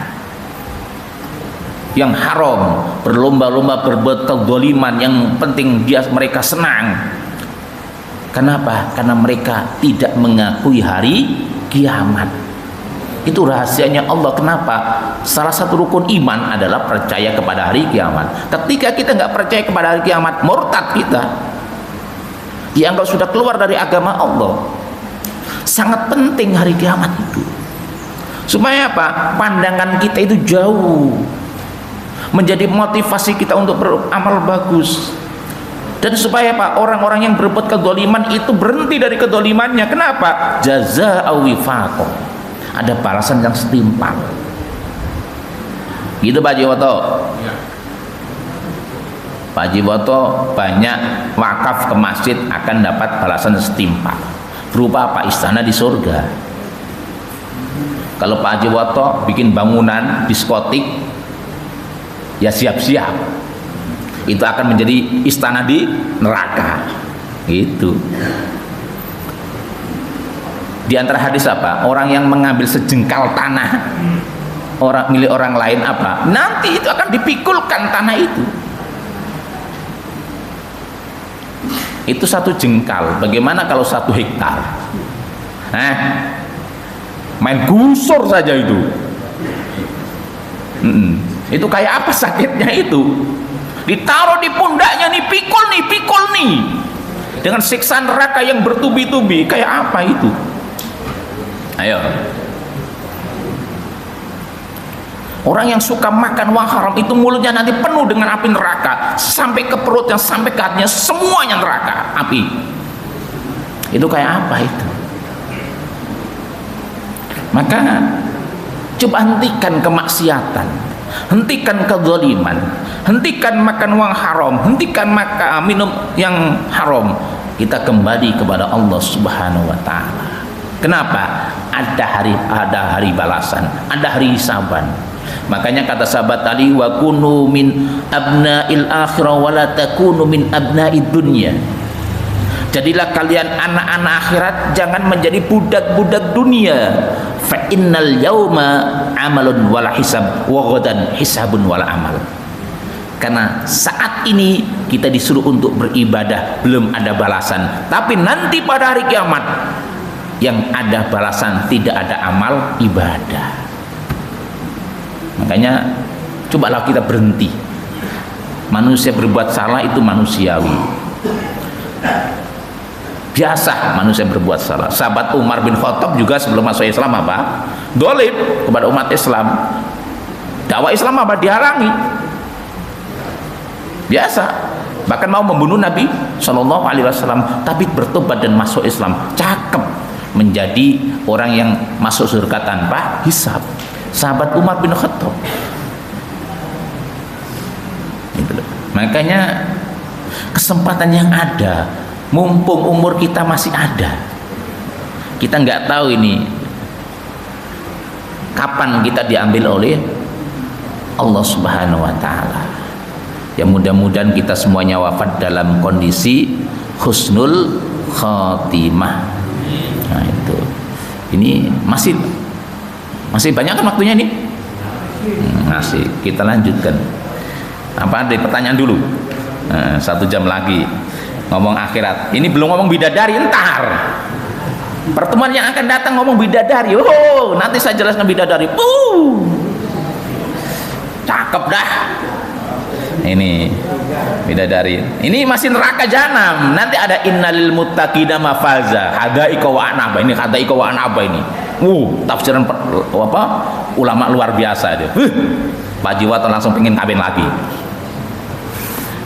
[SPEAKER 1] yang haram, berlomba-lomba berbuat kezaliman, yang penting mereka senang. Kenapa? Karena mereka tidak mengakui hari kiamat. Itu rahasianya Allah. Kenapa? Salah satu rukun iman adalah percaya kepada hari kiamat. Ketika kita nggak percaya kepada hari kiamat, murtad kita, dianggap sudah keluar dari agama Allah. Sangat penting hari kiamat itu, supaya apa? Pandangan kita itu jauh, menjadi motivasi kita untuk beramal bagus. Dan supaya apa? Orang-orang yang berbuat kezaliman itu berhenti dari kezalimannya. Kenapa? Jazaa'u wifaqah, ada balasan yang setimpal. Gitu Pak Jiwoto. Pak Jiwoto banyak wakaf ke masjid akan dapat balasan setimpal. Berupa apa? Istana di surga. Kalau Pak Jiwoto bikin bangunan diskotik, ya siap-siap, itu akan menjadi istana di neraka. Gitu. Di antara hadis apa? Orang yang mengambil sejengkal tanah milik orang lain, apa? Nanti itu akan dipikulkan tanah itu. Itu 1 jengkal. Bagaimana kalau 1 hektar? Main gusur saja itu. Itu kayak apa sakitnya itu? Ditaruh di pundaknya nih, pikul nih, dengan siksa neraka yang bertubi-tubi. Kayak apa itu? Ayo. Orang yang suka makan uang haram itu mulutnya nanti penuh dengan api neraka, sampai ke perutnya, sampai ke hatinya, semuanya neraka, api. Itu kayak apa itu? Maka coba hentikan kemaksiatan, hentikan kezaliman, hentikan makan uang haram, hentikan minum yang haram. Kita kembali kepada Allah Subhanahu wa taala. Kenapa? Ada hari balasan, ada hari hisaban. Makanya kata sahabat Ali, wa kunu min abna'il akhirah wa la takunu min abna'id dunya. Jadilah kalian anak-anak akhirat, jangan menjadi budak-budak dunia. Fa innal yauma amalun wala hisab wa ghadan hisabun wala amal. Karena saat ini kita disuruh untuk beribadah, belum ada balasan. Tapi nanti pada hari kiamat yang ada balasan, tidak ada amal ibadah. Makanya cobalah kita berhenti. Manusia berbuat salah itu manusiawi, biasa manusia berbuat salah. Sahabat Umar bin Khattab juga sebelum masuk Islam apa? Dolim kepada umat Islam. Dakwah Islam apa? Dihalangi. Biasa. Bahkan mau membunuh Nabi SAW, tapi bertobat dan masuk Islam. Cakep, menjadi orang yang masuk surga tanpa hisab. Sahabat Umar bin Khattab. Makanya kesempatan yang ada, mumpung umur kita masih ada, kita nggak tahu ini kapan kita diambil oleh Allah Subhanahu wa taala. Ya mudah-mudahan kita semuanya wafat dalam kondisi husnul khatimah. Nah itu, ini masih banyak kan waktunya nih? Masih, kita lanjutkan. Apa ada pertanyaan dulu? 1 jam lagi ngomong akhirat. Ini belum ngomong bidadari, entar. Pertemuan yang akan datang ngomong bidadari. Oh, nanti saya jelaskan bidadari. Cakep dah. Ini bidadari. Ini masih neraka jahanam. Nanti ada innalil muttaqina mafaza. Hadaika wa anaba. Ini hadaika wa anaba ini. Tafsiran apa? Ulama luar biasa dia. Pak Jiwoto langsung pengen kawin lagi.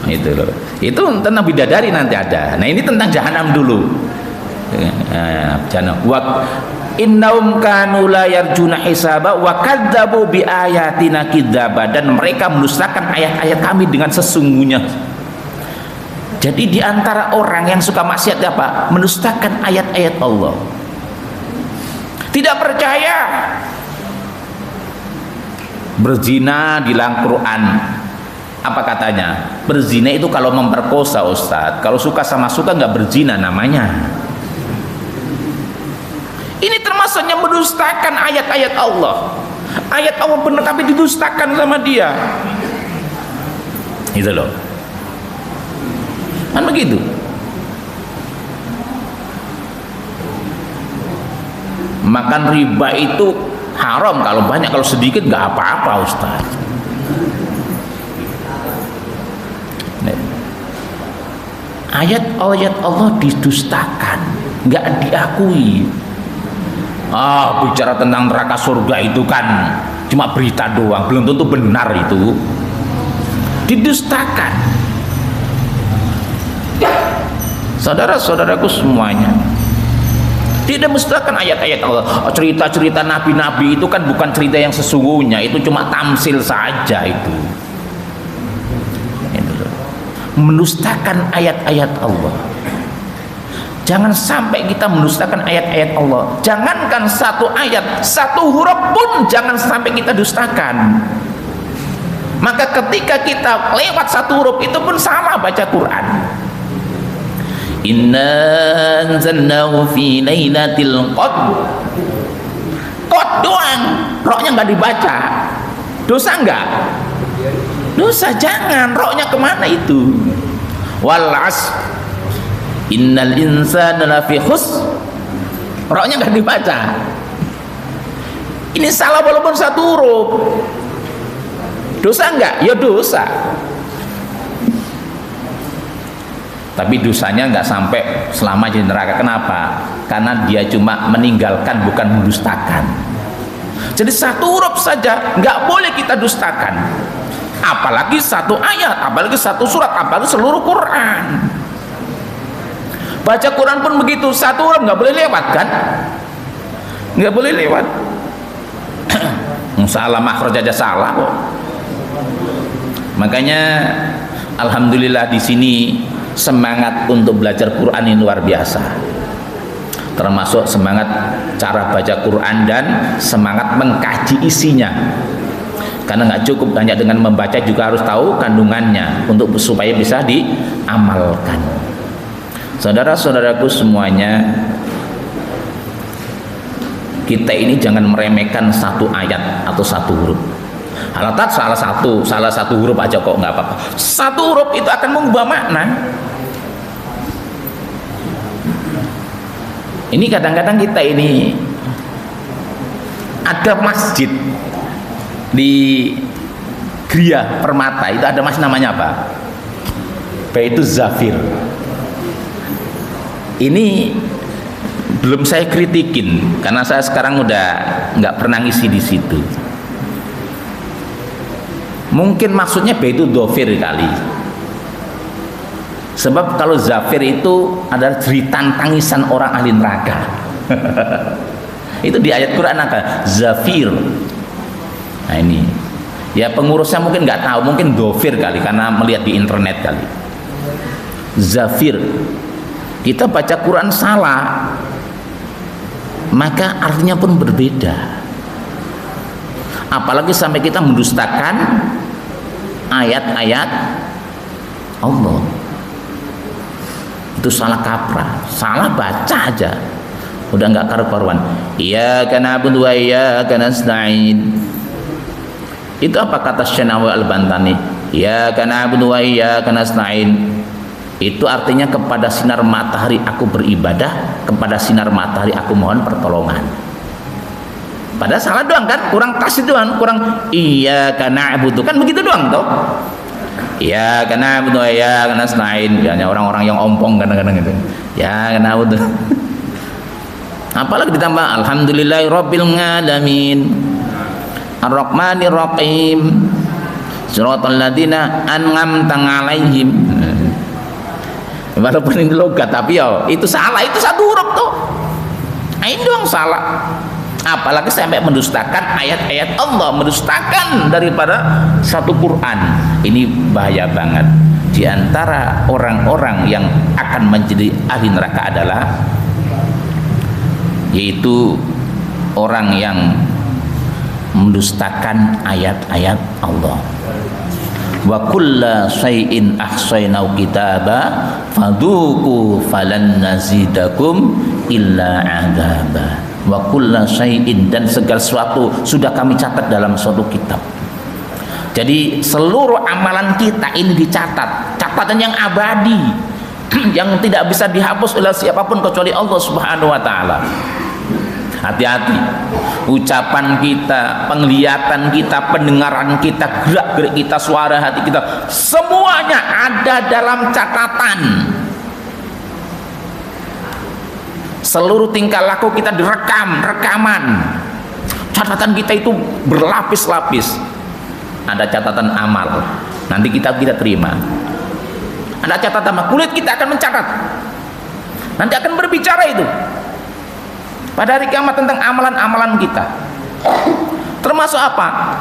[SPEAKER 1] Itu loh. Itu tentang bidadari nanti ada. Nah, ini tentang jahanam dulu. Jahanam. Wa innahum kanu la yarjuna hisaba wa kadzabu bi ayatina kidzaba, dan mereka mendustakan ayat-ayat kami dengan sesungguhnya. Jadi di antara orang yang suka maksiat apa? Mendustakan ayat-ayat Allah. Tidak percaya berzina di dalam Quran. Apa katanya? Berzina itu kalau memperkosa, Ustadz. Kalau suka sama suka nggak berzina namanya. Ini termasuknya mendustakan ayat-ayat Allah. Ayat Allah benar tapi didustakan sama dia. Itu loh. Kan begitu. Makan riba itu haram kalau banyak, kalau sedikit nggak apa-apa, Ustaz. Ayat-ayat Allah didustakan, nggak diakui. Bicara tentang neraka surga itu kan cuma berita doang, belum tentu benar itu. Didustakan. Saudara-saudaraku semuanya, tidak mendustakan ayat-ayat Allah. Cerita-cerita nabi-nabi itu kan bukan cerita yang sesungguhnya, itu cuma tamsil saja itu. Mendustakan ayat-ayat Allah. Jangan sampai kita mendustakan ayat-ayat Allah. Jangankan satu ayat, satu huruf pun jangan sampai kita dustakan. Maka ketika kita lewat satu huruf itu pun salah baca Quran. Inna anzalnahu fi lailatul qadr. Qad doang, roknya nggak dibaca. Dosa nggak? Dosa, jangan. Roknya kemana itu? Wal asr. Innal insana lafi khusr. Roknya nggak dibaca. Ini salah walaupun satu huruf. Dosa nggak? Ya dosa. Tapi dosanya nggak sampai selama di neraka. Kenapa? Karena dia cuma meninggalkan, bukan mendustakan. Jadi satu huruf saja nggak boleh kita dustakan. Apalagi satu ayat, apalagi satu surat, apalagi seluruh Quran. Baca Quran pun begitu, satu huruf nggak boleh lewat kan? Nggak boleh lewat. Salah makhraj aja salah kok. Makanya alhamdulillah di sini semangat untuk belajar Quran ini luar biasa. Termasuk semangat cara baca Quran dan semangat mengkaji isinya. Karena nggak cukup hanya dengan membaca, juga harus tahu kandungannya untuk supaya bisa diamalkan. Saudara-saudaraku semuanya, kita ini jangan meremehkan satu ayat atau satu huruf. Halatat salah satu huruf aja kok nggak apa-apa. Satu huruf itu akan mengubah makna. Ini kadang-kadang kita ini ada masjid di Gria Permata, itu ada masjid namanya apa? Baitul Zafir. Ini belum saya kritikin karena saya sekarang udah nggak pernah ngisi di situ. Mungkin maksudnya Baitul Dhafir kali. Sebab kalau Zafir itu adalah jeritan tangisan orang ahli neraka. Itu di ayat Quran apa? Zafir. Nah ini, ya pengurusnya mungkin nggak tahu, mungkin Dhafir kali karena melihat di internet kali. Zafir. Kita baca Quran salah, maka artinya pun berbeda. Apalagi sampai kita mendustakan ayat-ayat Allah. Itu salah kaprah, salah baca aja udah nggak karu-karuan. Iyyaka na'budu wa iyyaka nasta'in. Itu apa kata Syekh Al-Bantani? Iyyaka na'budu wa iyyaka nasta'in. Itu artinya kepada sinar matahari aku beribadah, kepada sinar matahari aku mohon pertolongan. Padahal salah doang kan, kurang tas itu kan, kurang iyyaka na'budu kan begitu doang toh. Iyyaka na'budu wa iyyaka nasta'in. Ya orang-orang yang ompong kadang-kadang gitu. Ya na'budu. Apalagi ditambah alhamdulillahirabbil alamin. Ar-Rahmanir Rahim. Shiratal ladzina an'amta 'alaihim. Walaupun ini logat tapi ya itu salah, itu satu huruf tuh. Ini doang salah. Apalagi sampai mendustakan ayat-ayat Allah, mendustakan daripada satu Quran. Ini bahaya banget. Di antara orang-orang yang akan menjadi ahli neraka adalah yaitu orang yang mendustakan ayat-ayat Allah. Wa kulla syai'in ahsaynahu kitaba fadzuqu falan nazidakum illa adzaba. Wa kulla syai'in, dan segala sesuatu sudah kami catat dalam suatu kitab. Jadi seluruh amalan kita ini dicatat, catatan yang abadi yang tidak bisa dihapus oleh siapapun kecuali Allah Subhanahu wa taala. Hati-hati, ucapan kita, penglihatan kita, pendengaran kita, gerak-gerik kita, suara hati kita, semuanya ada dalam catatan. Seluruh tingkah laku kita rekaman. Catatan kita itu berlapis-lapis. Ada catatan amal, nanti kita terima. Ada catatan amal, kulit kita akan mencatat, nanti akan berbicara itu pada hari kiamat tentang amalan-amalan kita. Termasuk apa?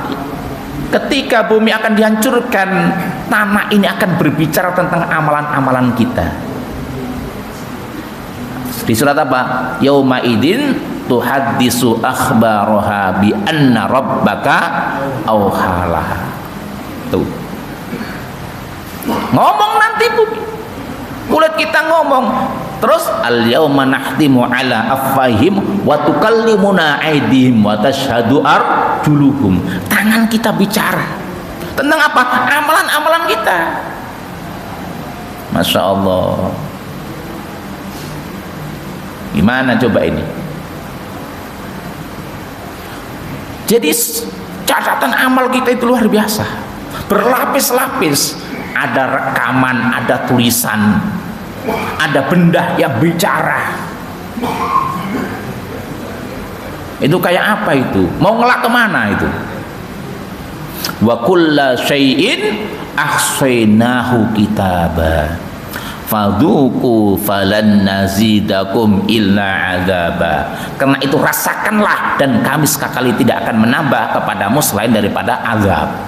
[SPEAKER 1] Ketika bumi akan dihancurkan, tanah ini akan berbicara tentang amalan-amalan kita. Di surat apa? Yauma idin tuhaddisu akhbaraha bi anna rabbaka auhalaha. Tuh. Ngomong nanti bumi. Kulit kita ngomong. Terus al yauma nahtimu ala afwahim wa tukallimuna aydihim wa tashhadu arjuluhum. Tangan kita bicara tentang apa? Amalan-amalan kita. Masya Allah. Gimana coba ini? Jadi catatan amal kita itu luar biasa, berlapis-lapis. Ada rekaman, ada tulisan, ada benda yang bicara. Itu kayak apa itu? Mau ngelak kemana itu? Wa kulla syai'in ahsaynahu kitaba fadzuqu falan nazidakum illa adzaba. Karena itu rasakanlah, dan kami sekali tidak akan menambah kepadamu selain daripada azab.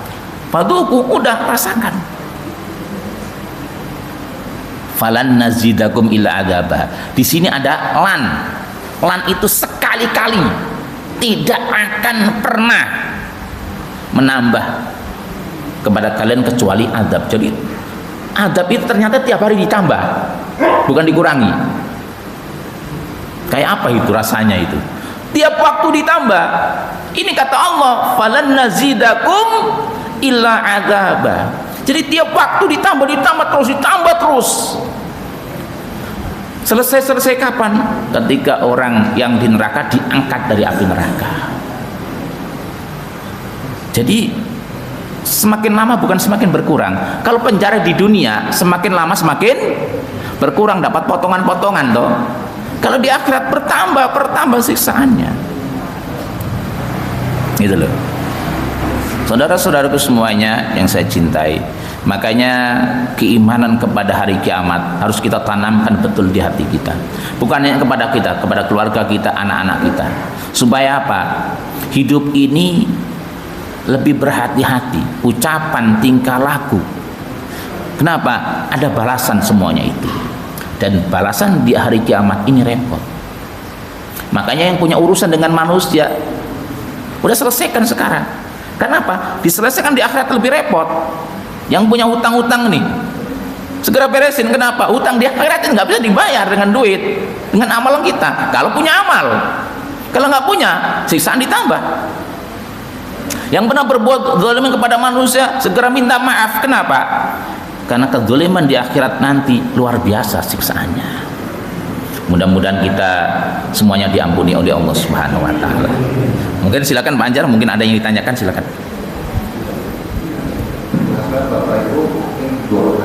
[SPEAKER 1] Fadzuqu, udah rasakan. Falan nazidakum illa adzaba. Di sini ada lan. Lan itu sekali-kali, tidak akan pernah menambah kepada kalian kecuali azab. Jadi azab itu ternyata tiap hari ditambah, bukan dikurangi. Kayak apa itu rasanya itu? Tiap waktu ditambah. Ini kata Allah, falan nazidakum illa adzaba. Jadi tiap waktu ditambah terus. Selesai kapan? Ketika orang yang di neraka diangkat dari api neraka. Jadi semakin lama bukan semakin berkurang. Kalau penjara di dunia semakin lama semakin berkurang, dapat potongan-potongan toh. Kalau di akhirat bertambah siksaannya. Gitu loh. Saudara-saudaraku semuanya yang saya cintai, makanya keimanan kepada hari kiamat harus kita tanamkan betul di hati kita. Bukan hanya kepada kita, kepada keluarga kita, anak-anak kita. Supaya apa? Hidup ini lebih berhati-hati, ucapan, tingkah laku. Kenapa? Ada balasan semuanya itu. Dan balasan di hari kiamat ini repot. Makanya yang punya urusan dengan manusia udah selesaikan sekarang. Kenapa? Diselesaikan di akhirat lebih repot. Yang punya hutang-hutang nih, segera beresin. Kenapa? Hutang di akhirat nggak bisa dibayar dengan duit, dengan amalan kita. Kalau punya amal, kalau nggak punya, siksaan ditambah. Yang pernah berbuat zalim kepada manusia, segera minta maaf. Kenapa? Karena kezaliman di akhirat nanti luar biasa siksaannya. Mudah-mudahan kita semuanya diampuni oleh Allah Subhanahu wa taala. Mungkin silakan Pak Anjar, mungkin ada yang ditanyakan, silakan. Bapak Ibu, mungkin dua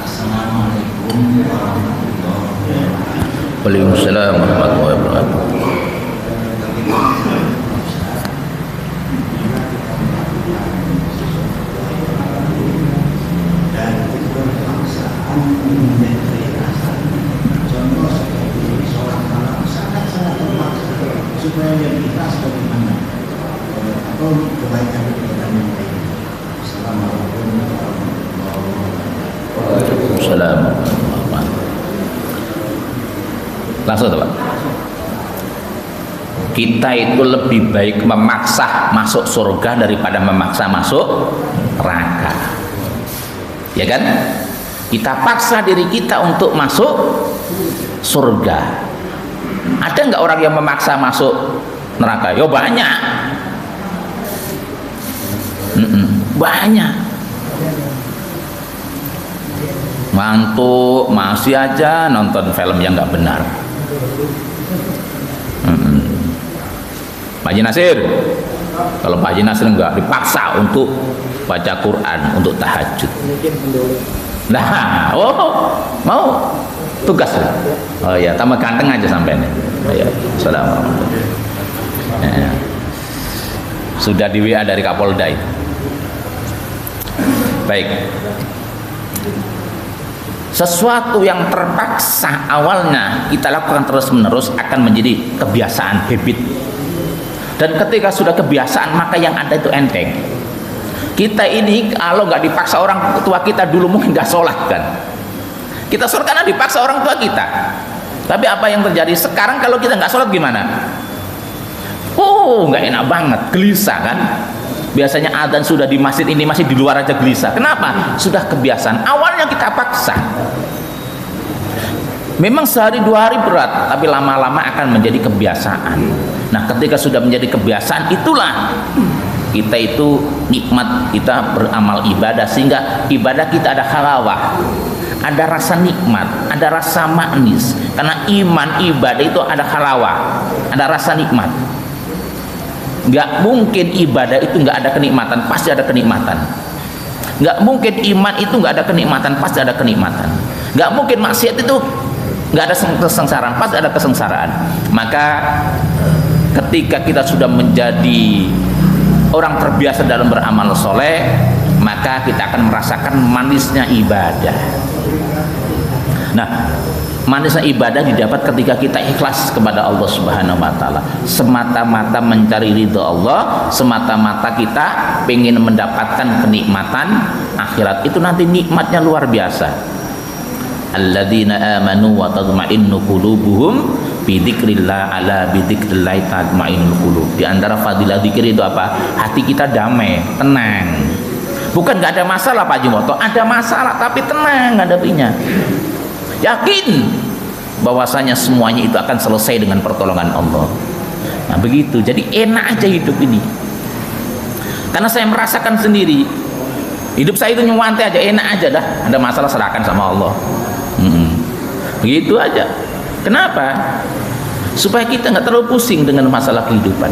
[SPEAKER 1] Assalamualaikum warahmatullahi wabarakatuh. Waalaikumsalam warahmatullahi wabarakatuh.
[SPEAKER 2] Supaya yang kita bagaimana atau kebaikan kita yang lain. Assalamualaikum warahmatullahi wabarakatuh.
[SPEAKER 1] Waalaikumsalam. Langsung Pak. Kita itu lebih baik memaksa masuk surga daripada memaksa masuk neraka. Ya kan? Kita paksa diri kita untuk masuk surga. Ada nggak orang yang memaksa masuk neraka? Yo banyak. Banyak. Ngantuk masih aja nonton film yang nggak benar. Pak Haji Nasir, kalau Pak Haji Nasir nggak dipaksa untuk baca Quran, untuk tahajud. Nah, mau tugas. Oh ya, tambah ganteng aja sampai nih. Oh ya, assalamualaikum. Ya. Sudah di WA dari Kapolda itu. Baik. Sesuatu yang terpaksa awalnya kita lakukan terus-menerus akan menjadi kebiasaan, habit. Dan ketika sudah kebiasaan maka yang ada itu enteng. Kita ini kalau nggak dipaksa orang tua kita dulu mungkin nggak sholat kan. Kita sholat karena dipaksa orang tua kita. Tapi apa yang terjadi sekarang kalau kita nggak sholat gimana? Oh nggak enak banget, gelisah kan. Biasanya adzan sudah di masjid, ini masih di luar aja gelisah. Kenapa? Sudah kebiasaan. Awalnya kita paksa. Memang sehari dua hari berat, tapi lama-lama akan menjadi kebiasaan. Nah, ketika sudah menjadi kebiasaan, itulah kita itu nikmat kita beramal ibadah, sehingga ibadah kita ada halawah, ada rasa nikmat, ada rasa manis. Karena iman ibadah itu ada halawah, ada rasa nikmat. Nggak mungkin ibadah itu nggak ada kenikmatan, pasti ada kenikmatan. Nggak mungkin iman itu nggak ada kenikmatan, pasti ada kenikmatan. Nggak mungkin maksiat itu nggak ada kesengsaraan, pasti ada kesengsaraan. Maka ketika kita sudah menjadi orang terbiasa dalam beramal soleh, maka kita akan merasakan manisnya ibadah. Nah, manisnya ibadah didapat ketika kita ikhlas kepada Allah Subhanahu wa Ta'ala, semata-mata mencari ridho Allah, semata-mata kita pengen mendapatkan kenikmatan akhirat. Itu nanti nikmatnya luar biasa. Alladzina amanu wa tatma'innu qulubuhum bi dzikrillah, ala bi dzikrillah tatma'innul qulub. Di antara fadilah zikir itu apa? Hati kita damai, tenang. Bukan nggak ada masalah Pak Jimoto, ada masalah tapi tenang hadapinya. Yakin bahwasanya semuanya itu akan selesai dengan pertolongan Allah. Nah begitu, jadi enak aja hidup ini. Karena saya merasakan sendiri, hidup saya itu nyewantai aja, enak aja dah. Ada masalah serahkan sama Allah. Begitu aja. Kenapa? Supaya kita nggak terlalu pusing dengan masalah kehidupan.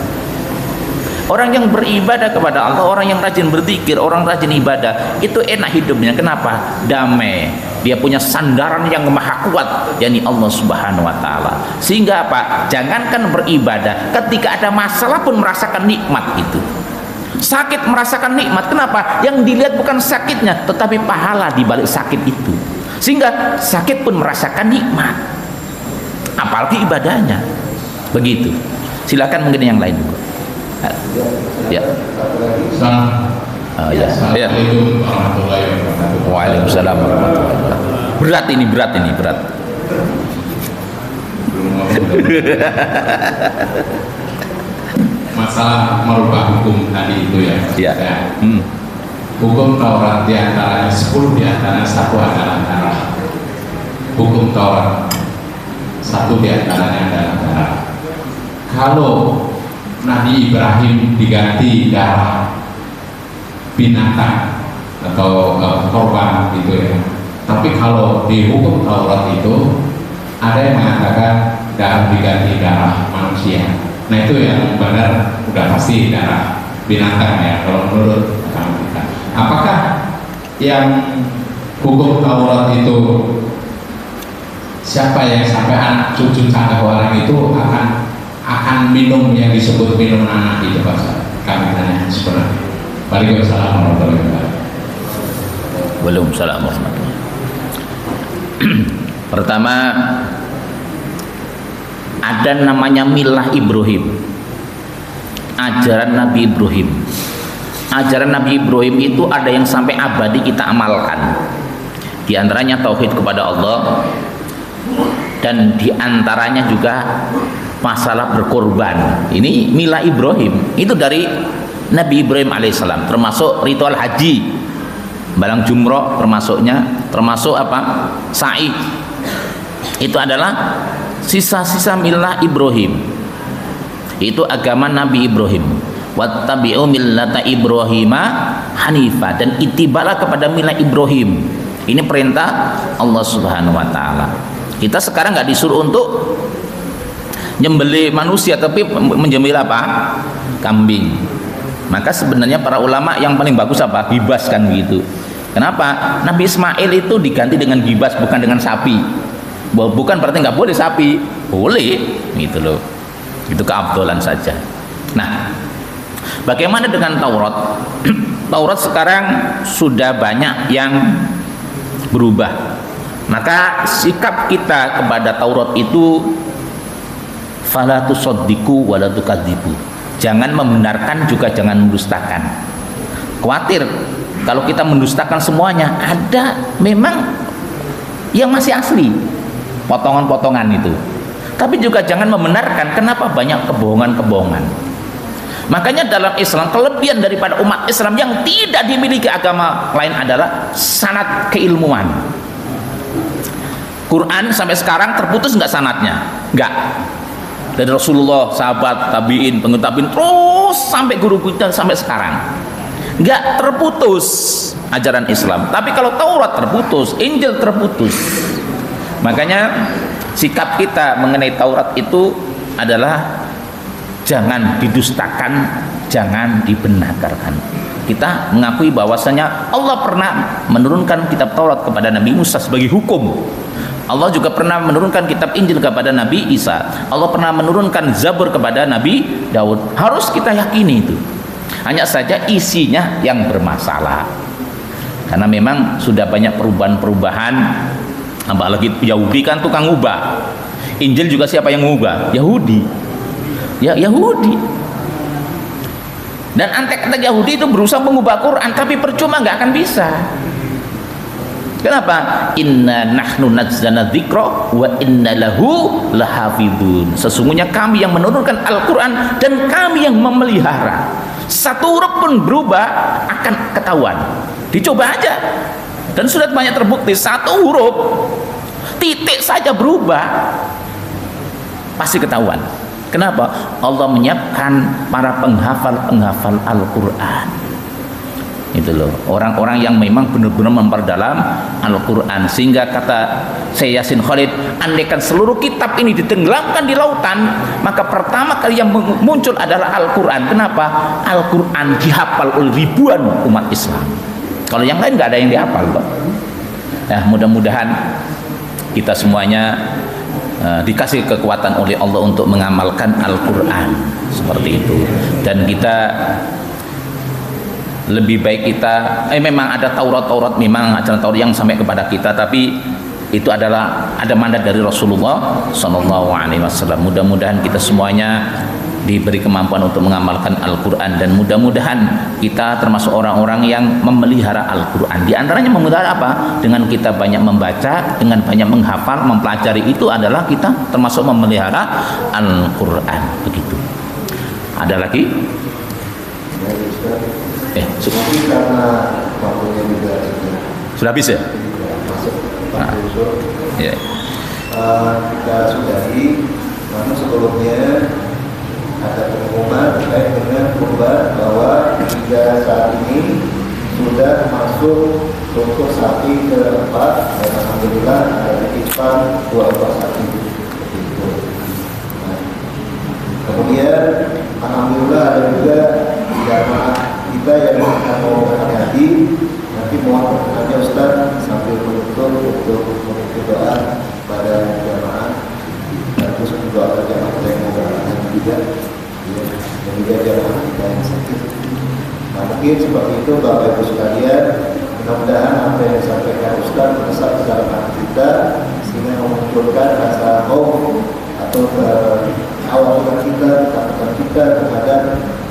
[SPEAKER 1] Orang yang beribadah kepada Allah, orang yang rajin berzikir, orang rajin ibadah, itu enak hidupnya. Kenapa? Damai. Dia punya sandaran yang maha kuat, yakni Allah Subhanahu wa Ta'ala. Sehingga apa? Jangankan beribadah, ketika ada masalah pun merasakan nikmat itu. Sakit merasakan nikmat. Kenapa? Yang dilihat bukan sakitnya, tetapi pahala di balik sakit itu. Sehingga sakit pun merasakan nikmat. Apalagi ibadahnya. Begitu. Silakan mungkin yang lain juga. Ya. Ya.
[SPEAKER 3] Assalamualaikum warahmatullahi wabarakatuh.
[SPEAKER 1] Waalaikumsalam warahmatullahi wabarakatuh. Berat ini.
[SPEAKER 3] Masalah merubah hukum tadi itu ya.
[SPEAKER 1] Ya.
[SPEAKER 3] Hukum Taurat diantaranya 10 diantaranya satu adalah darah. Hukum Taurat satu diantaranya adalah darah. Kalau Nabi Ibrahim diganti darah binatang atau korban gitu ya. Tapi kalau di hukum Taurat itu ada yang mengatakan darah diganti darah manusia. Nah itu yang benar udah pasti darah binatang ya kalau menurut kita. Apakah yang hukum Taurat itu siapa yang sampai anak cucu tangga orang itu akan minum yang disebut minum anak itu Pak? Kami tanya sebenarnya. Waalaikumsalam warahmatullahi wabarakatuh.
[SPEAKER 1] Waalaikumsalam warahmatullahi. Pertama, ada namanya milah Ibrahim, ajaran Nabi Ibrahim. Ajaran Nabi Ibrahim itu ada yang sampai abadi kita amalkan. Di antaranya tauhid kepada Allah, dan di antaranya juga masalah berkorban. Ini mila Ibrahim, itu dari Nabi Ibrahim alaihissalam, termasuk ritual haji, balang jumroh termasuknya, termasuk apa? Sa'i. Itu adalah sisa-sisa mila Ibrahim. Itu agama Nabi Ibrahim. Wattabi'u millata Ibrahima hanifa, dan ittibalah kepada mila Ibrahim. Ini perintah Allah Subhanahu wa taala. Kita sekarang nggak disuruh untuk nyembelih manusia, tapi menyembelih apa? Kambing. Maka sebenarnya para ulama yang paling bagus apa? Gibas, kan gitu. Kenapa? Nabi Ismail itu diganti dengan gibas, bukan dengan sapi. Bukan berarti nggak boleh sapi, boleh, gitu loh. Itu keabdolan saja. Nah, bagaimana dengan Taurat? Taurat sekarang sudah banyak yang berubah. Maka sikap kita kepada Taurat itu fala tusaddiqu wa la tukadzibu. Jangan membenarkan juga jangan mendustakan. Khawatir kalau kita mendustakan semuanya, ada memang yang masih asli, potongan-potongan itu. Tapi juga jangan membenarkan, kenapa banyak kebohongan-kebohongan. Makanya dalam Islam, kelebihan daripada umat Islam yang tidak dimiliki agama lain adalah sanad keilmuan. Quran sampai sekarang terputus nggak sanadnya? Nggak. Dari Rasulullah, sahabat, tabiin, pengikut tabiin, terus sampai guru kita sampai sekarang nggak terputus ajaran Islam. Tapi kalau Taurat terputus, Injil terputus. Makanya sikap kita mengenai Taurat itu adalah jangan didustakan, jangan dibenarkan. Kita mengakui bahwasanya Allah pernah menurunkan kitab Taurat kepada Nabi Musa sebagai hukum. Allah juga pernah menurunkan kitab Injil kepada Nabi Isa. Allah pernah menurunkan Zabur kepada Nabi Daud. Harus kita yakini itu. Hanya saja isinya yang bermasalah. Karena memang sudah banyak perubahan-perubahan. Apalagi Yahudi kan tukang ubah. Injil juga siapa yang mengubah? Yahudi. Ya, Yahudi. Dan antek-antek Yahudi itu berusaha mengubah Quran, tapi percuma, nggak akan bisa. Kenapa? Inna nahnu nazzalna dzikra wa inna lahu lahafidun. Sesungguhnya kami yang menurunkan Al-Quran dan kami yang memelihara. Satu huruf pun berubah akan ketahuan. Dicoba aja. Dan sudah banyak terbukti, satu huruf, titik saja berubah, pasti ketahuan. Kenapa? Allah menyiapkan para penghafal Al-Quran. Itu loh, orang-orang yang memang benar-benar memperdalam Al-Quran. Sehingga kata Syekh Yasin Khalid, andaikan seluruh kitab ini ditenggelamkan di lautan, maka pertama kali yang muncul adalah Al-Quran. Kenapa? Al-Quran dihafal oleh ribuan umat Islam. Kalau yang lain nggak ada yang dihafal, Pak. Nah, mudah-mudahan kita semuanya dikasih kekuatan oleh Allah untuk mengamalkan Al-Quran seperti itu. Dan kita lebih baik kita memang ada Taurat memang ajaran Taurat yang sampai kepada kita, tapi itu adalah ada mandat dari Rasulullah SAW. Mudah-mudahan kita semuanya diberi kemampuan untuk mengamalkan Al-Quran, dan mudah-mudahan kita termasuk orang-orang yang memelihara Al-Quran. Di antaranya memelihara apa? Dengan kita banyak membaca, dengan banyak menghafal, mempelajari, itu adalah kita termasuk memelihara Al-Quran. Begitu. Ada lagi?
[SPEAKER 2] Karena waktunya juga
[SPEAKER 1] sudah habis ya?
[SPEAKER 2] Masuk Pak Yusuf.
[SPEAKER 1] Ya.
[SPEAKER 2] Kita sudahi, namun sebelumnya ada pengumuman terkait dengan kurban bahwa hingga saat ini sudah masuk untuk sapi keempat, dan alhamdulillah ada titipan 2 ekor sapi. Nah, kemudian alhamdulillah ada juga jamaah kita yang mau berhati-hati. Nanti mohon berkenan Ustaz sambil menutup untuk doa pada jamaah, dan terus doa jamaah yang mau berhati-hati juga, ya, dan juga jamaah kita yang sakit. Nah, mungkin seperti itu Bapak Ibu sekalian. Mudah-mudahan apa yang disampaikan Ustaz meresap ke dalam hati kita, sehingga memunculkan rasa hope atau kekhawatiran kita, ketakutan kita terhadap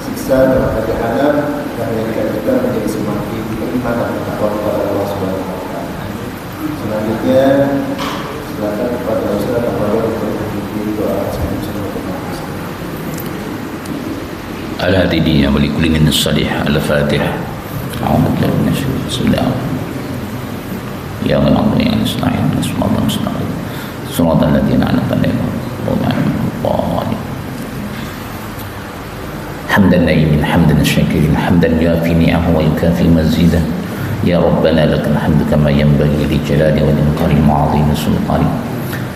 [SPEAKER 2] siksa neraka jahanam, dan menjadikan kita menjadi semakin beriman dan bertakwa kepada Allah Subhanahu wa taala.
[SPEAKER 1] الهادية ولكل من الصالح. الفاتحة. أعوذ بالله من الشيطان. بسم الله. يا من أمر يا نستعين نسمع الله مستقيم صراط الذين أنعمت عليهم غير المغضوب. حمدا نعيم حمدا شاكرين حمدا يوافي نعمه ويكافي مزيدا. يا ربنا لك الحمد كما ينبغي لجلال وجهك وعظيم سلطانك.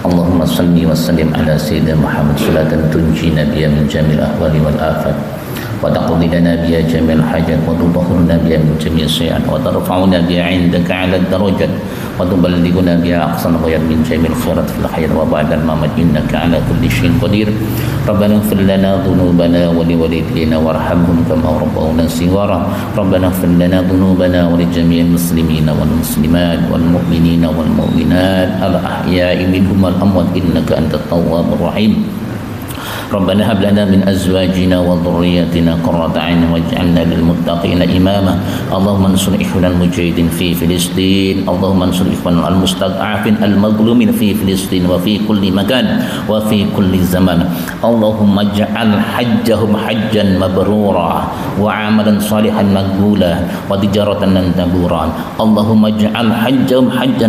[SPEAKER 1] اللهم صل وسلم على سيدنا محمد صلاة تنجينا بها من جميع الأهوال والآفات وتقضي لنا بها جميع الحاجات وتطهرنا بها من جميع السيئات وترفعنا بها عندك على الدرجات وتبلغنا بها أقصى الغايات من جميع الخيرات في الحياة وبعد الممات إنك على كل شيء قدير. ربنا اغفر لنا ذنوبنا ولوالدينا وارحمهم كما ربونا صغارا. ربنا اغفر لنا ذنوبنا ولجميع المسلمين والمسلمات والمؤمنين والمؤمنات الأحياء منهم والأموات إنك أنت التواب الرحيم. ربنا هب لنا من أزواجنا وذرياتنا قرة أعين واجعلنا للمتقين إماما. اللهم انصر إخواننا المجاهدين في فلسطين. اللهم انصر إخواننا المستضعفين المظلومين في فلسطين وفي كل مكان وفي كل زمان. اللهم اجعل حجهم حجا مبرورا وعملا صالحا مقبولا وتجارة لن تبورا. اللهم اجعل حجهم حجا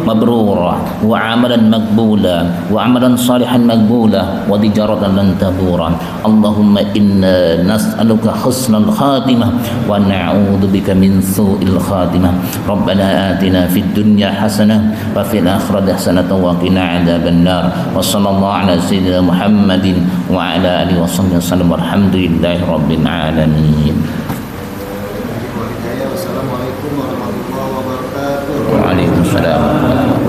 [SPEAKER 1] مبرورا وعملا مقبولا وعملا صالحا مقبولا وتجارة لن تبورا. اللهم إنا نسألك حسن الخاتمة ونعوذ بك من سوء الخاتمة. ربنا آتنا في الدنيا حسنة وفي الآخرة حسنة وقنا عذاب النار. وصلى الله على سيدنا محمد وعلى آله وصحبه وسلم والحمد لله رب العالمين.
[SPEAKER 2] Wassalamualaikum warahmatullahi wabarakatuh.
[SPEAKER 1] وعليكم السلام ورحمة الله.